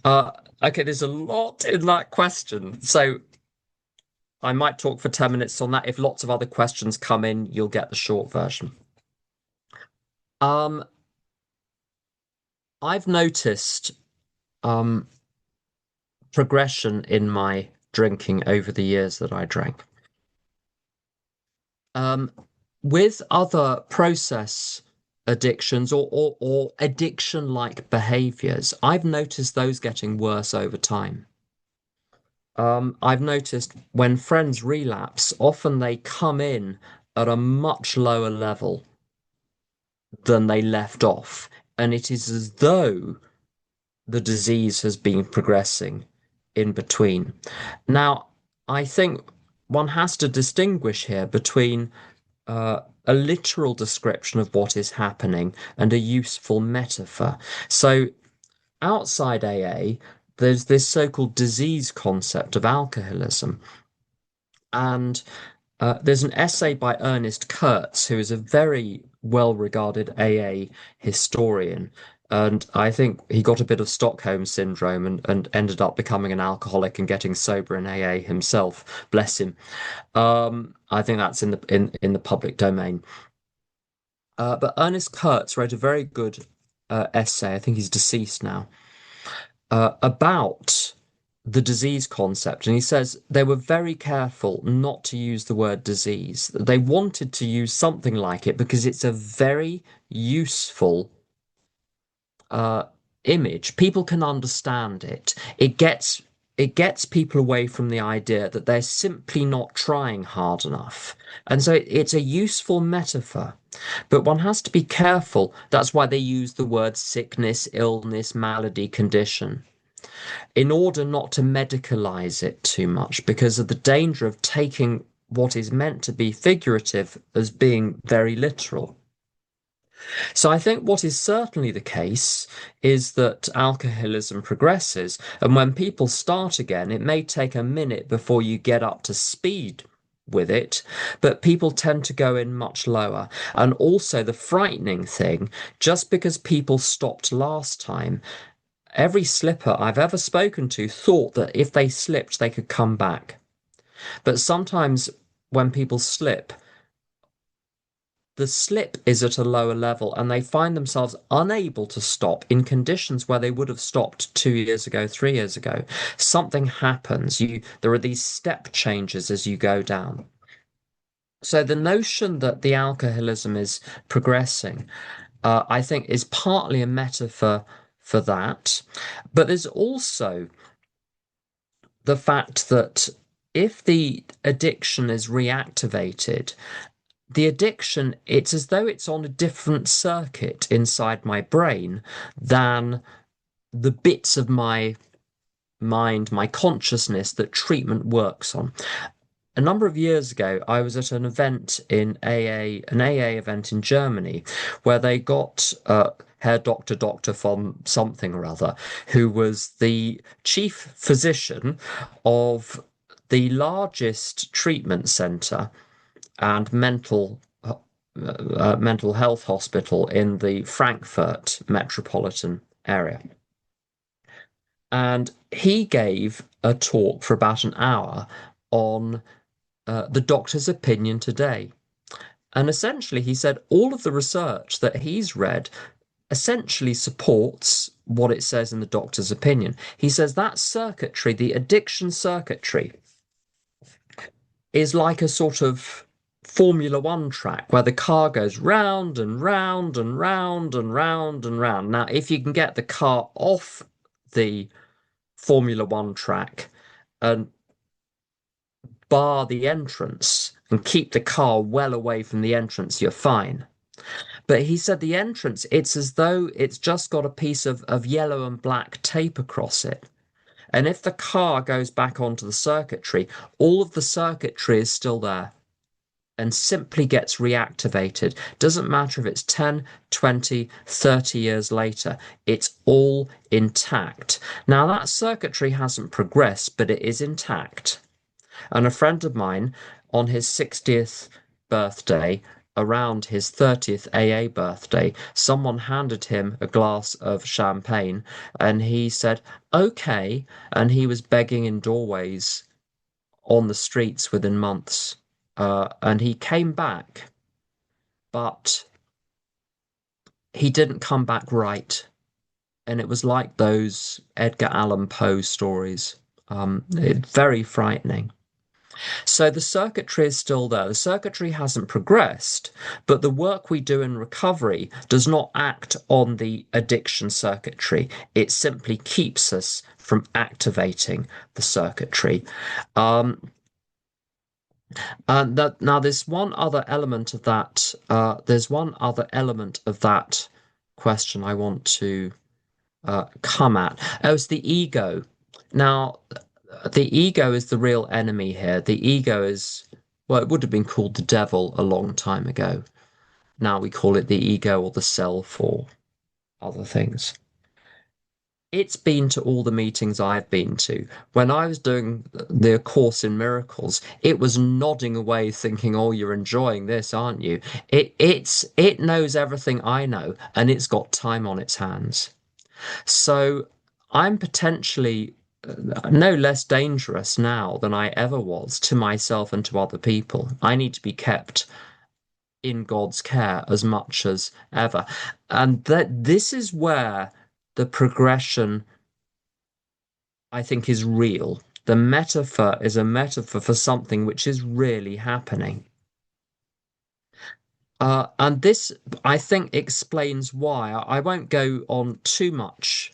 Okay, there's a lot in that question. So I might talk for 10 minutes on that. If lots of other questions come in, you'll get the short version. Um, I've noticed um, progression in my drinking over the years that I drank. Um, with other process addictions or addiction-like behaviors, I've noticed those getting worse over time. I've noticed when friends relapse, often they come in at a much lower level than they left off. And it is as though the disease has been progressing in between. Now, I think one has to distinguish here between a literal description of what is happening and a useful metaphor. So, outside AA, there's this so-called disease concept of alcoholism. And there's an essay by Ernest Kurtz, who is a very well-regarded AA historian. And I think he got a bit of Stockholm syndrome and ended up becoming an alcoholic and getting sober in AA himself. Bless him. I think that's in the public domain. But Ernest Kurtz wrote a very good essay. I think he's deceased now, about the disease concept. And he says they were very careful not to use the word disease. They wanted to use something like it because it's a very useful uh, image. People can understand it. It gets people away from the idea that they're simply not trying hard enough. And so it's a useful metaphor. But one has to be careful. That's why they use the word sickness, illness, malady, condition, in order not to medicalize it too much because of the danger of taking what is meant to be figurative as being very literal. So I think what is certainly the case is that alcoholism progresses, and when people start again, it may take a minute before you get up to speed with it, but people tend to go in much lower. And also the frightening thing, just because people stopped last time, every slipper I've ever spoken to thought that if they slipped, they could come back. But sometimes when people slip, the slip is at a lower level and they find themselves unable to stop in conditions where they would have stopped 2 years ago, 3 years ago. Something happens. There are these step changes as you go down. So the notion that the alcoholism is progressing, I think, is partly a metaphor for that. But there's also the fact that if the addiction is reactivated, the addiction, it's as though it's on a different circuit inside my brain than the bits of my mind, my consciousness that treatment works on. A number of years ago, I was at an event in an AA event in Germany, where they got Herr Doctor from something or other, who was the chief physician of the largest treatment center and mental health hospital in the Frankfurt metropolitan area. And he gave a talk for about an hour on the doctor's opinion today. And essentially, he said all of the research that he's read essentially supports what it says in the doctor's opinion. He says that circuitry, the addiction circuitry, is like a sort of Formula One track where the car goes round and round and round and round and round. Now, if you can get the car off the Formula One track and bar the entrance and keep the car well away from the entrance, you're fine. But he said the entrance, it's as though it's just got a piece of yellow and black tape across it. And if the car goes back onto the circuitry, all of the circuitry is still there and simply gets reactivated. Doesn't matter if it's 10, 20, 30 years later, it's all intact. Now, that circuitry hasn't progressed, but it is intact. And a friend of mine, on his 60th birthday, around his 30th AA birthday, someone handed him a glass of champagne and he said, okay. And he was begging in doorways on the streets within months. And he came back, but he didn't come back right. And it was like those Edgar Allan Poe stories. It's very frightening. So the circuitry is still there. The circuitry hasn't progressed, but the work we do in recovery does not act on the addiction circuitry. It simply keeps us from activating the circuitry. And that now there's one other element of that. There's one other element of that question I want to come at. Oh, it's the ego. Now, the ego is the real enemy here. The ego is, well, it would have been called the devil a long time ago. Now we call it the ego or the self or other things. It's been to all the meetings I've been to. When I was doing the Course in Miracles, it was nodding away, thinking, "Oh, you're enjoying this, aren't you?" It knows everything I know, and it's got time on its hands. So I'm potentially no less dangerous now than I ever was to myself and to other people. I need to be kept in God's care as much as ever. And that this is where the progression, I think, is real. The metaphor is a metaphor for something which is really happening. And this, I think, explains why. I won't go on too much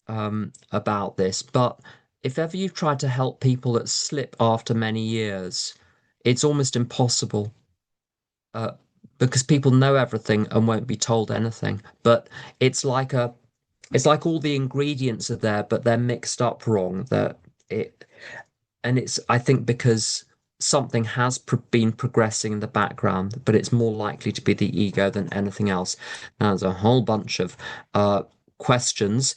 about this, but if ever you've tried to help people that slip after many years, it's almost impossible uh, because people know everything and won't be told anything. But it's like a, it's like all the ingredients are there, but they're mixed up wrong. That it, and it's I think because something has been progressing in the background, but it's more likely to be the ego than anything else. Now, there's a whole bunch of questions.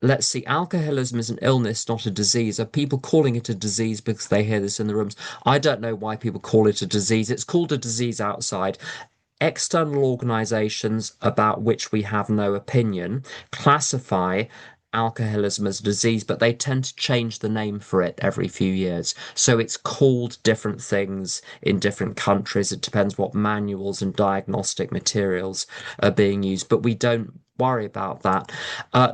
Let's see, alcoholism is an illness, not a disease. Are people calling it a disease because they hear this in the rooms? I don't know why people call it a disease. It's called a disease outside. External organizations about which we have no opinion classify alcoholism as a disease, but they tend to change the name for it every few years. So it's called different things in different countries. It depends what manuals and diagnostic materials are being used, but we don't worry about that.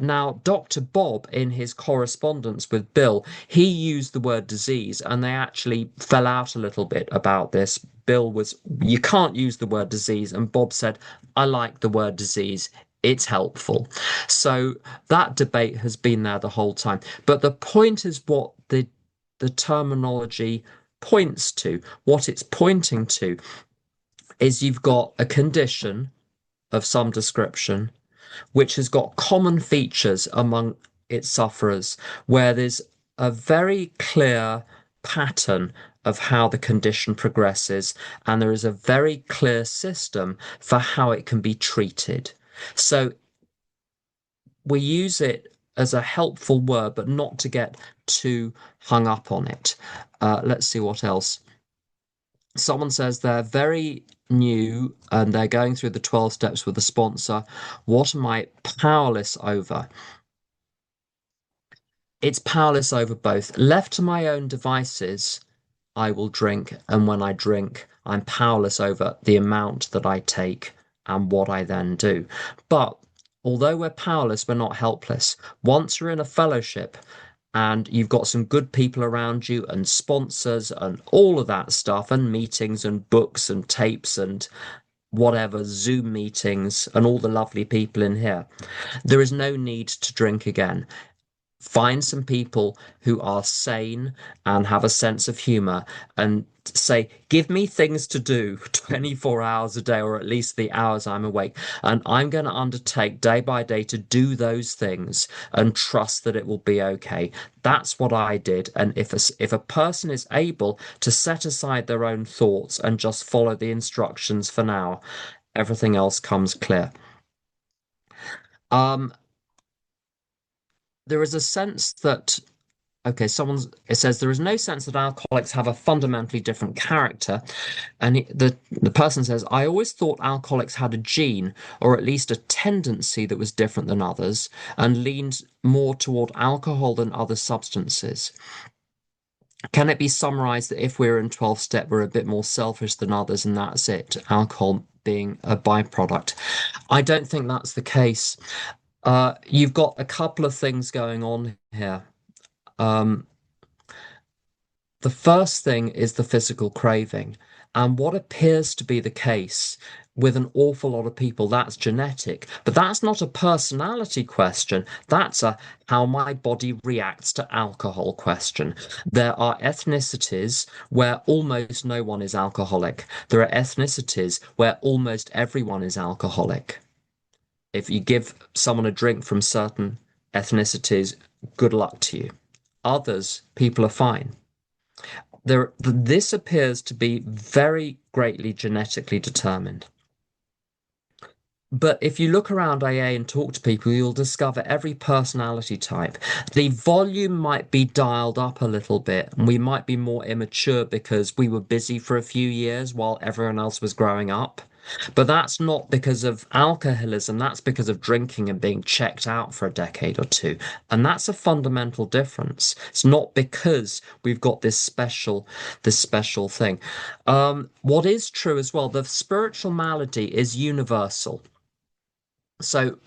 Now, Dr. Bob, in his correspondence with Bill, he used the word disease, and they actually fell out a little bit about this. Bill was, you can't use the word disease, and Bob said, I like the word disease. It's helpful. So that debate has been there the whole time. But the point is what the terminology points to. What it's pointing to is you've got a condition of some description which has got common features among its sufferers, where there's a very clear pattern of how the condition progresses, and there is a very clear system for how it can be treated. So we use it as a helpful word, but not to get too hung up on it. Let's see what else. Someone says they're very new and they're going through the 12 steps with a sponsor. What am I powerless over? It's powerless over both. Left to my own devices, I will drink. And when I drink, I'm powerless over the amount that I take and what I then do. But although we're powerless, we're not helpless. Once you're in a fellowship and you've got some good people around you and sponsors and all of that stuff and meetings and books and tapes and whatever, Zoom meetings and all the lovely people in here, there is no need to drink again. Find some people who are sane and have a sense of humor and say, give me things to do 24 hours a day, or at least the hours I'm awake. And I'm going to undertake day by day to do those things and trust that it will be okay. That's what I did. And if a person is able to set aside their own thoughts and just follow the instructions for now, everything else comes clear. Um, there is a sense that okay, it says there is no sense that alcoholics have a fundamentally different character, and the person says I always thought alcoholics had a gene or at least a tendency that was different than others and leaned more toward alcohol than other substances. Can it be summarized that if we're in 12 step, we're a bit more selfish than others, and that's it? Alcohol being a byproduct. I don't think that's the case. You've got a couple of things going on here. Um, The first thing is the physical craving. And what appears to be the case with an awful lot of people, that's genetic. But that's not a personality question. That's a how my body reacts to alcohol question. There are ethnicities where almost no one is alcoholic. There are ethnicities where almost everyone is alcoholic. If you give someone a drink from certain ethnicities, good luck to you. Others, people are fine. This appears to be very greatly genetically determined. But if you look around AA and talk to people, you'll discover every personality type. The volume might be dialed up a little bit, and we might be more immature because we were busy for a few years while everyone else was growing up. But that's not because of alcoholism, that's because of drinking and being checked out for a decade or two. And that's a fundamental difference. It's not because we've got this special thing. What is true as well, the spiritual malady is universal. So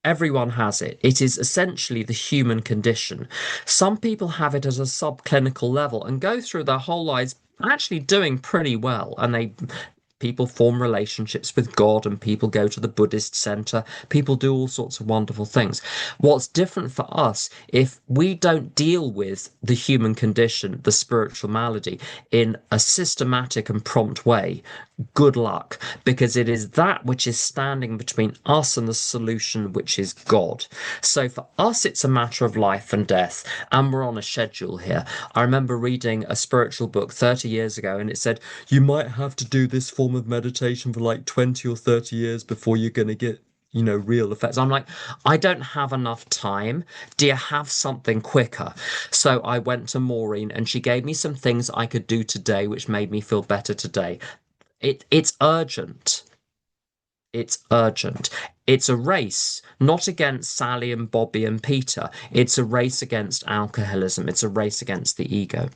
everyone has it. It is essentially the human condition. Some people have it at a subclinical level and go through their whole lives actually doing pretty well. And people form relationships with God and people go to the Buddhist center. People do all sorts of wonderful things. What's different for us, if we don't deal with the human condition, the spiritual malady, in a systematic and prompt way, good luck, because it is that which is standing between us and the solution, which is God. So for us, it's a matter of life and death, and we're on a schedule here. I remember reading a spiritual book 30 years ago, and it said, you might have to do this form of meditation for like 20 or 30 years before you're going to get real effects. I'm like, I don't have enough time. Do you have something quicker? So I went to Maureen and she gave me some things I could do today, which made me feel better today. It's urgent. It's urgent. It's a race, not against Sally and Bobby and Peter. It's a race against alcoholism. It's a race against the ego.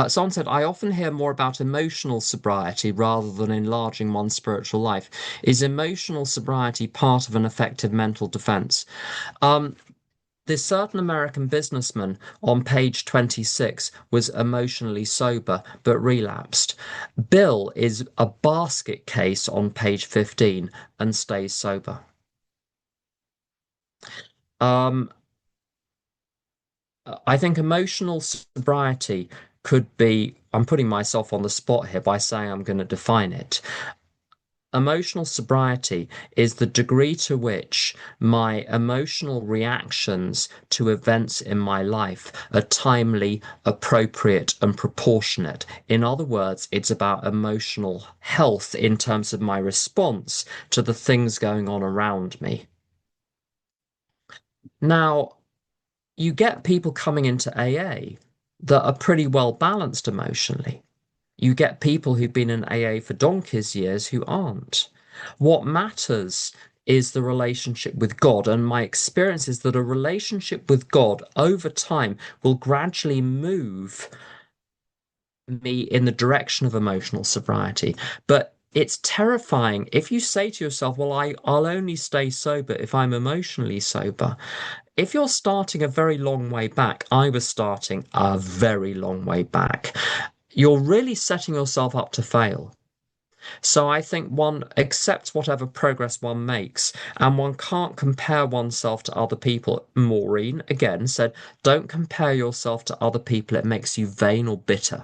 Someone said, I often hear more about emotional sobriety rather than enlarging one's spiritual life. Is emotional sobriety part of an effective mental defense? Um, this certain American businessman on page 26 was emotionally sober but relapsed. Bill is a basket case on page 15 and stays sober. Um, I think emotional sobriety could be, I'm putting myself on the spot here by saying I'm going to define it. Emotional sobriety is the degree to which my emotional reactions to events in my life are timely, appropriate, and proportionate. In other words, it's about emotional health in terms of my response to the things going on around me. Now, you get people coming into AA that are pretty well balanced emotionally. You get people who've been in AA for donkey's years who aren't. What matters is the relationship with God. And my experience is that a relationship with God over time will gradually move me in the direction of emotional sobriety. But it's terrifying if you say to yourself, well, I'll only stay sober if I'm emotionally sober. If you're starting a very long way back, I was starting a very long way back, you're really setting yourself up to fail. So I think one accepts whatever progress one makes, and one can't compare oneself to other people. Maureen again said, don't compare yourself to other people, it makes you vain or bitter.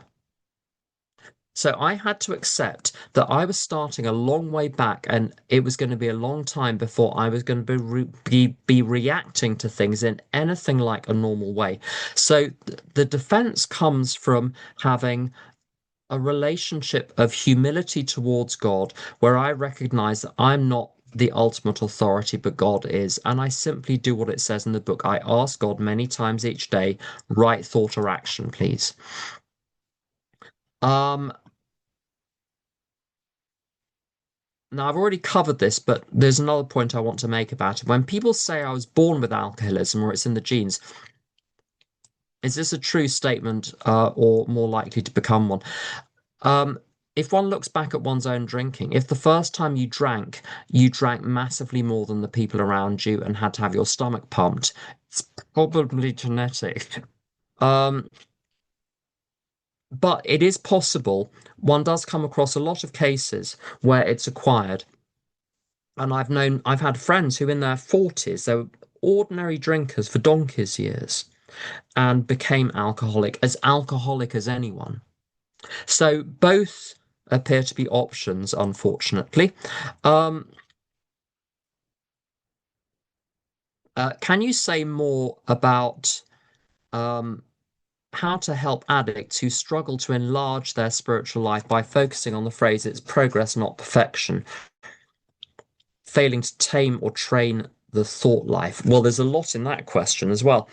So I had to accept that I was starting a long way back, and it was going to be a long time before I was going to be reacting to things in anything like a normal way. So the defense comes from having a relationship of humility towards God, where I recognize that I'm not the ultimate authority, but God is. And I simply do what it says in the book. I ask God many times each day, right thought or action, please. Um, Now, I've already covered this, but there's another point I want to make about it. When people say I was born with alcoholism or it's in the genes, is this a true statement, or more likely to become one? Um, if one looks back at one's own drinking, if the first time you drank massively more than the people around you and had to have your stomach pumped, it's probably genetic. Um, but it is possible. One does come across a lot of cases where it's acquired. And I've had friends who in their 40s, they were ordinary drinkers for donkey's years and became alcoholic as anyone. So both appear to be options, unfortunately. Um, Can you say more about um, how to help addicts who struggle to enlarge their spiritual life by focusing on the phrase it's progress, not perfection, failing to tame or train the thought life? Well, there's a lot in that question as well.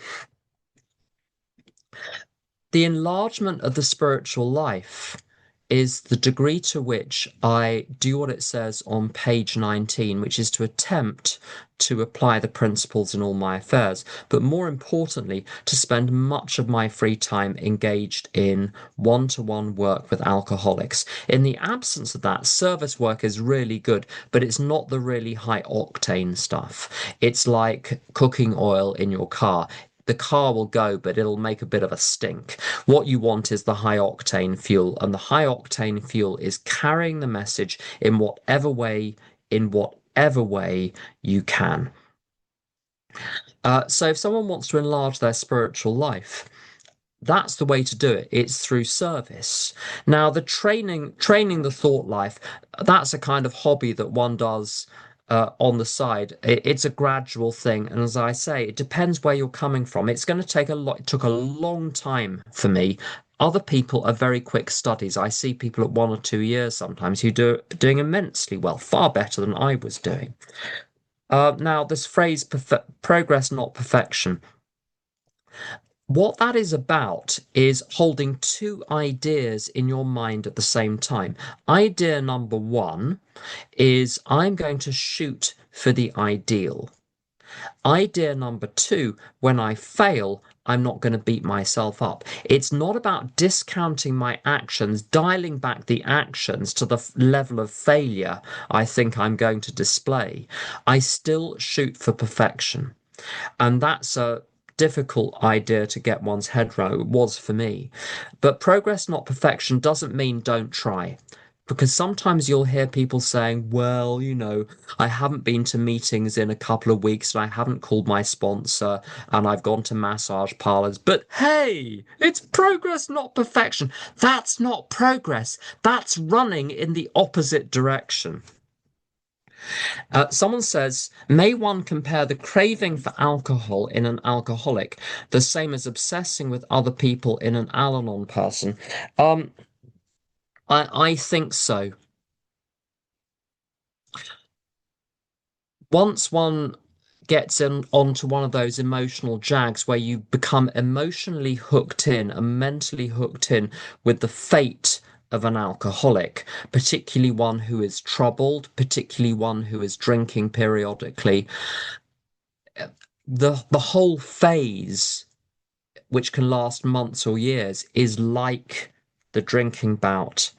The enlargement of the spiritual life is the degree to which I do what it says on page 19, which is to attempt to apply the principles in all my affairs, but more importantly, to spend much of my free time engaged in one-to-one work with alcoholics. In the absence of that, service work is really good, but it's not the really high octane stuff. It's like cooking oil in your car. The car will go, but it'll make a bit of a stink. What you want is the high octane fuel, and the high octane fuel is carrying the message in whatever way you can. So if someone wants to enlarge their spiritual life, that's the way to do it. It's through service. Now, the training the thought life, that's a kind of hobby that one does on the side. It's a gradual thing, and as I say, it depends where you're coming from. It's going to take a lot. It took a long time for me. Other people are very quick studies. I see people at 1 or 2 years sometimes who doing immensely well, far better than I was doing. Now, this phrase progress, not perfection. What that is about is holding two ideas in your mind at the same time. Idea number one is I'm going to shoot for the ideal. Idea number two, when I fail, I'm not going to beat myself up. It's not about discounting my actions, dialing back the actions to the level of failure I think I'm going to display. I still shoot for perfection. And that's a difficult idea to get one's head around. It was for me. But progress, not perfection, doesn't mean don't try. Because sometimes you'll hear people saying, well, I haven't been to meetings in a couple of weeks and I haven't called my sponsor and I've gone to massage parlors. But hey, it's progress, not perfection. That's not progress. That's running in the opposite direction. Someone says, may one compare the craving for alcohol in an alcoholic the same as obsessing with other people in an Al-Anon person? Um, I think so. Once one gets in onto one of those emotional jags where you become emotionally hooked in and mentally hooked in with the fate of an alcoholic, particularly one who is troubled, particularly one who is drinking periodically, the whole phase, which can last months or years, is like the drinking bout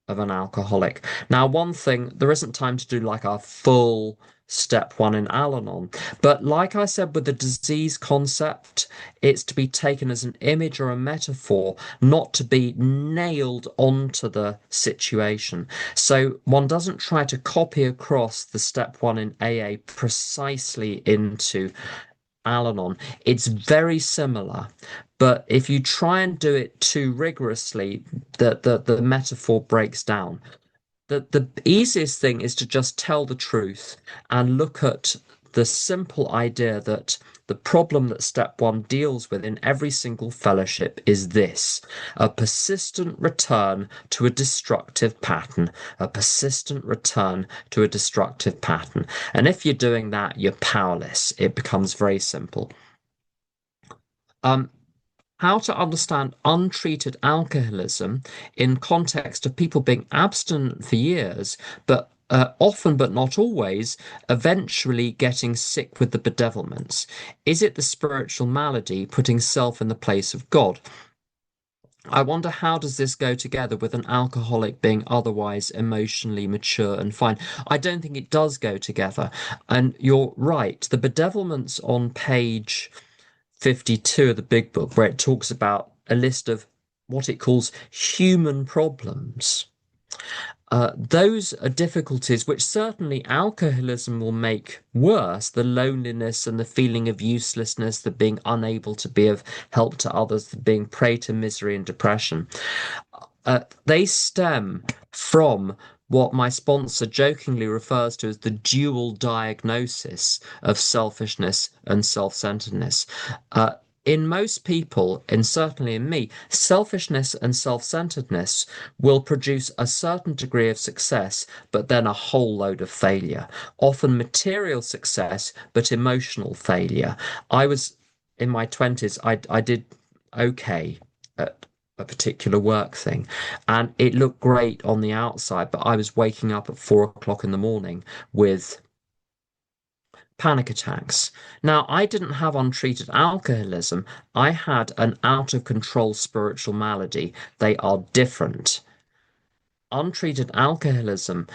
of an alcoholic. Now, one thing, there isn't time to do like a full step one in Al-Anon, but like I said with the disease concept, it's to be taken as an image or a metaphor, not to be nailed onto the situation. So one doesn't try to copy across the step one in AA precisely into Al-Anon. It's very similar, but if you try and do it too rigorously, the metaphor breaks down. The easiest thing is to just tell the truth and look at the simple idea that the problem that step one deals with in every single fellowship is this: a persistent return to a destructive pattern, a persistent return to a destructive pattern. And if you're doing that, you're powerless. It becomes very simple. Um, how to understand untreated alcoholism in context of people being abstinent for years, but often but not always, eventually getting sick with the bedevilments. Is it the spiritual malady putting self in the place of God? I wonder how does this go together with an alcoholic being otherwise emotionally mature and fine? I don't think it does go together. And you're right, the bedevilments on page 52 of the big book, where it talks about a list of what it calls human problems. Those are difficulties which certainly alcoholism will make worse, the loneliness and the feeling of uselessness, the being unable to be of help to others, the being prey to misery and depression. They stem from what my sponsor jokingly refers to as the dual diagnosis of selfishness and self-centeredness. Uh, in most people, and certainly in me, selfishness and self-centeredness will produce a certain degree of success, but then a whole load of failure. Often material success, but emotional failure. I was in my 20s, I did okay at a particular work thing, and it looked great on the outside, but I was waking up at 4 o'clock in the morning with panic attacks. Now, I didn't have untreated alcoholism. I had an out of control spiritual malady. They are different. Untreated alcoholism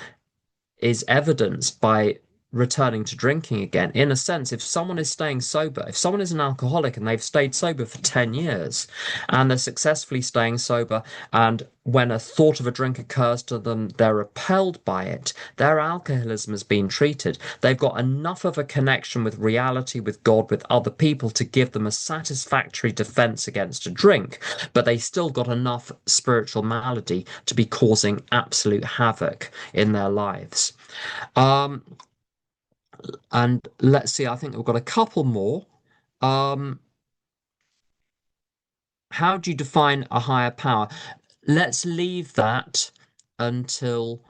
is evidenced by returning to drinking again. In a sense, if someone is staying sober, if someone is an alcoholic and they've stayed sober for 10 years and they're successfully staying sober, and when a thought of a drink occurs to them, they're repelled by it, their alcoholism has been treated. They've got enough of a connection with reality, with God, with other people to give them a satisfactory defense against a drink, but they still got enough spiritual malady to be causing absolute havoc in their lives. Um, and let's see, I think we've got a couple more. Um, how do you define a higher power? Let's leave that until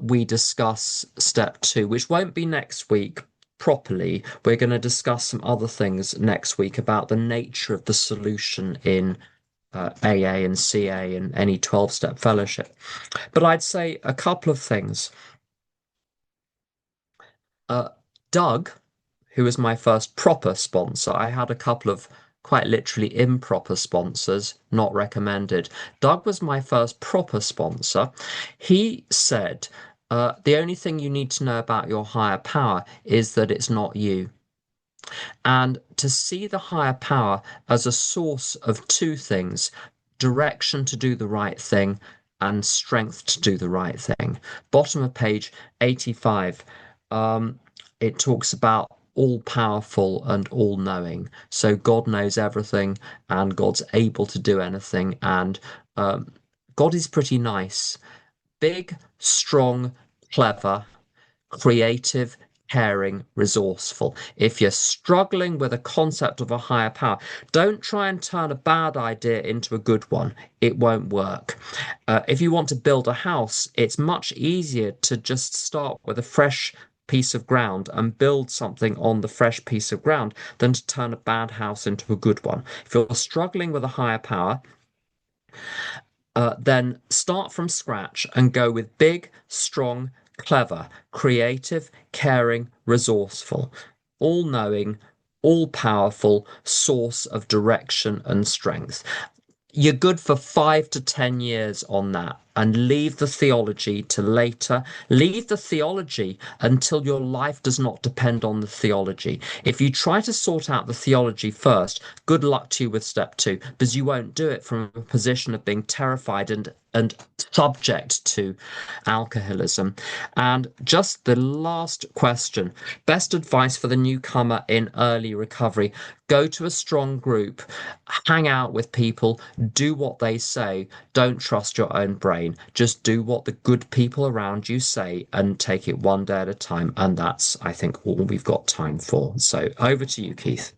we discuss step two, which won't be next week properly. We're going to discuss some other things next week about the nature of the solution in AA and CA and any 12-step fellowship. But I'd say a couple of things. Uh, Doug, who was my first proper sponsor, I had a couple of quite literally improper sponsors, not recommended. Doug was my first proper sponsor. He said, the only thing you need to know about your higher power is that it's not you. And to see the higher power as a source of two things, direction to do the right thing and strength to do the right thing. Bottom of page 85, it talks about all powerful and all knowing. So God knows everything and God's able to do anything. And God is pretty nice, big, strong, clever, creative, caring, resourceful. If you're struggling with a concept of a higher power, don't try and turn a bad idea into a good one. It won't work. If you want to build a house, it's much easier to just start with a fresh piece of ground and build something on the fresh piece of ground than to turn a bad house into a good one. If you're struggling with a higher power, then start from scratch and go with big, strong, clever, creative, caring, resourceful, all knowing, all powerful source of direction and strength. You're good for 5 to 10 years on that and leave the theology to later. Leave the theology until your life does not depend on the theology. If you try to sort out the theology first, good luck to you with step two, because you won't do it from a position of being terrified and subject to alcoholism. And just the last question, best advice for the newcomer in early recovery: go to a strong group, hang out with people, do what they say, don't trust your own brain. Just do what the good people around you say and take it one day at a time. And that's, I think, all we've got time for. So over to you, Keith.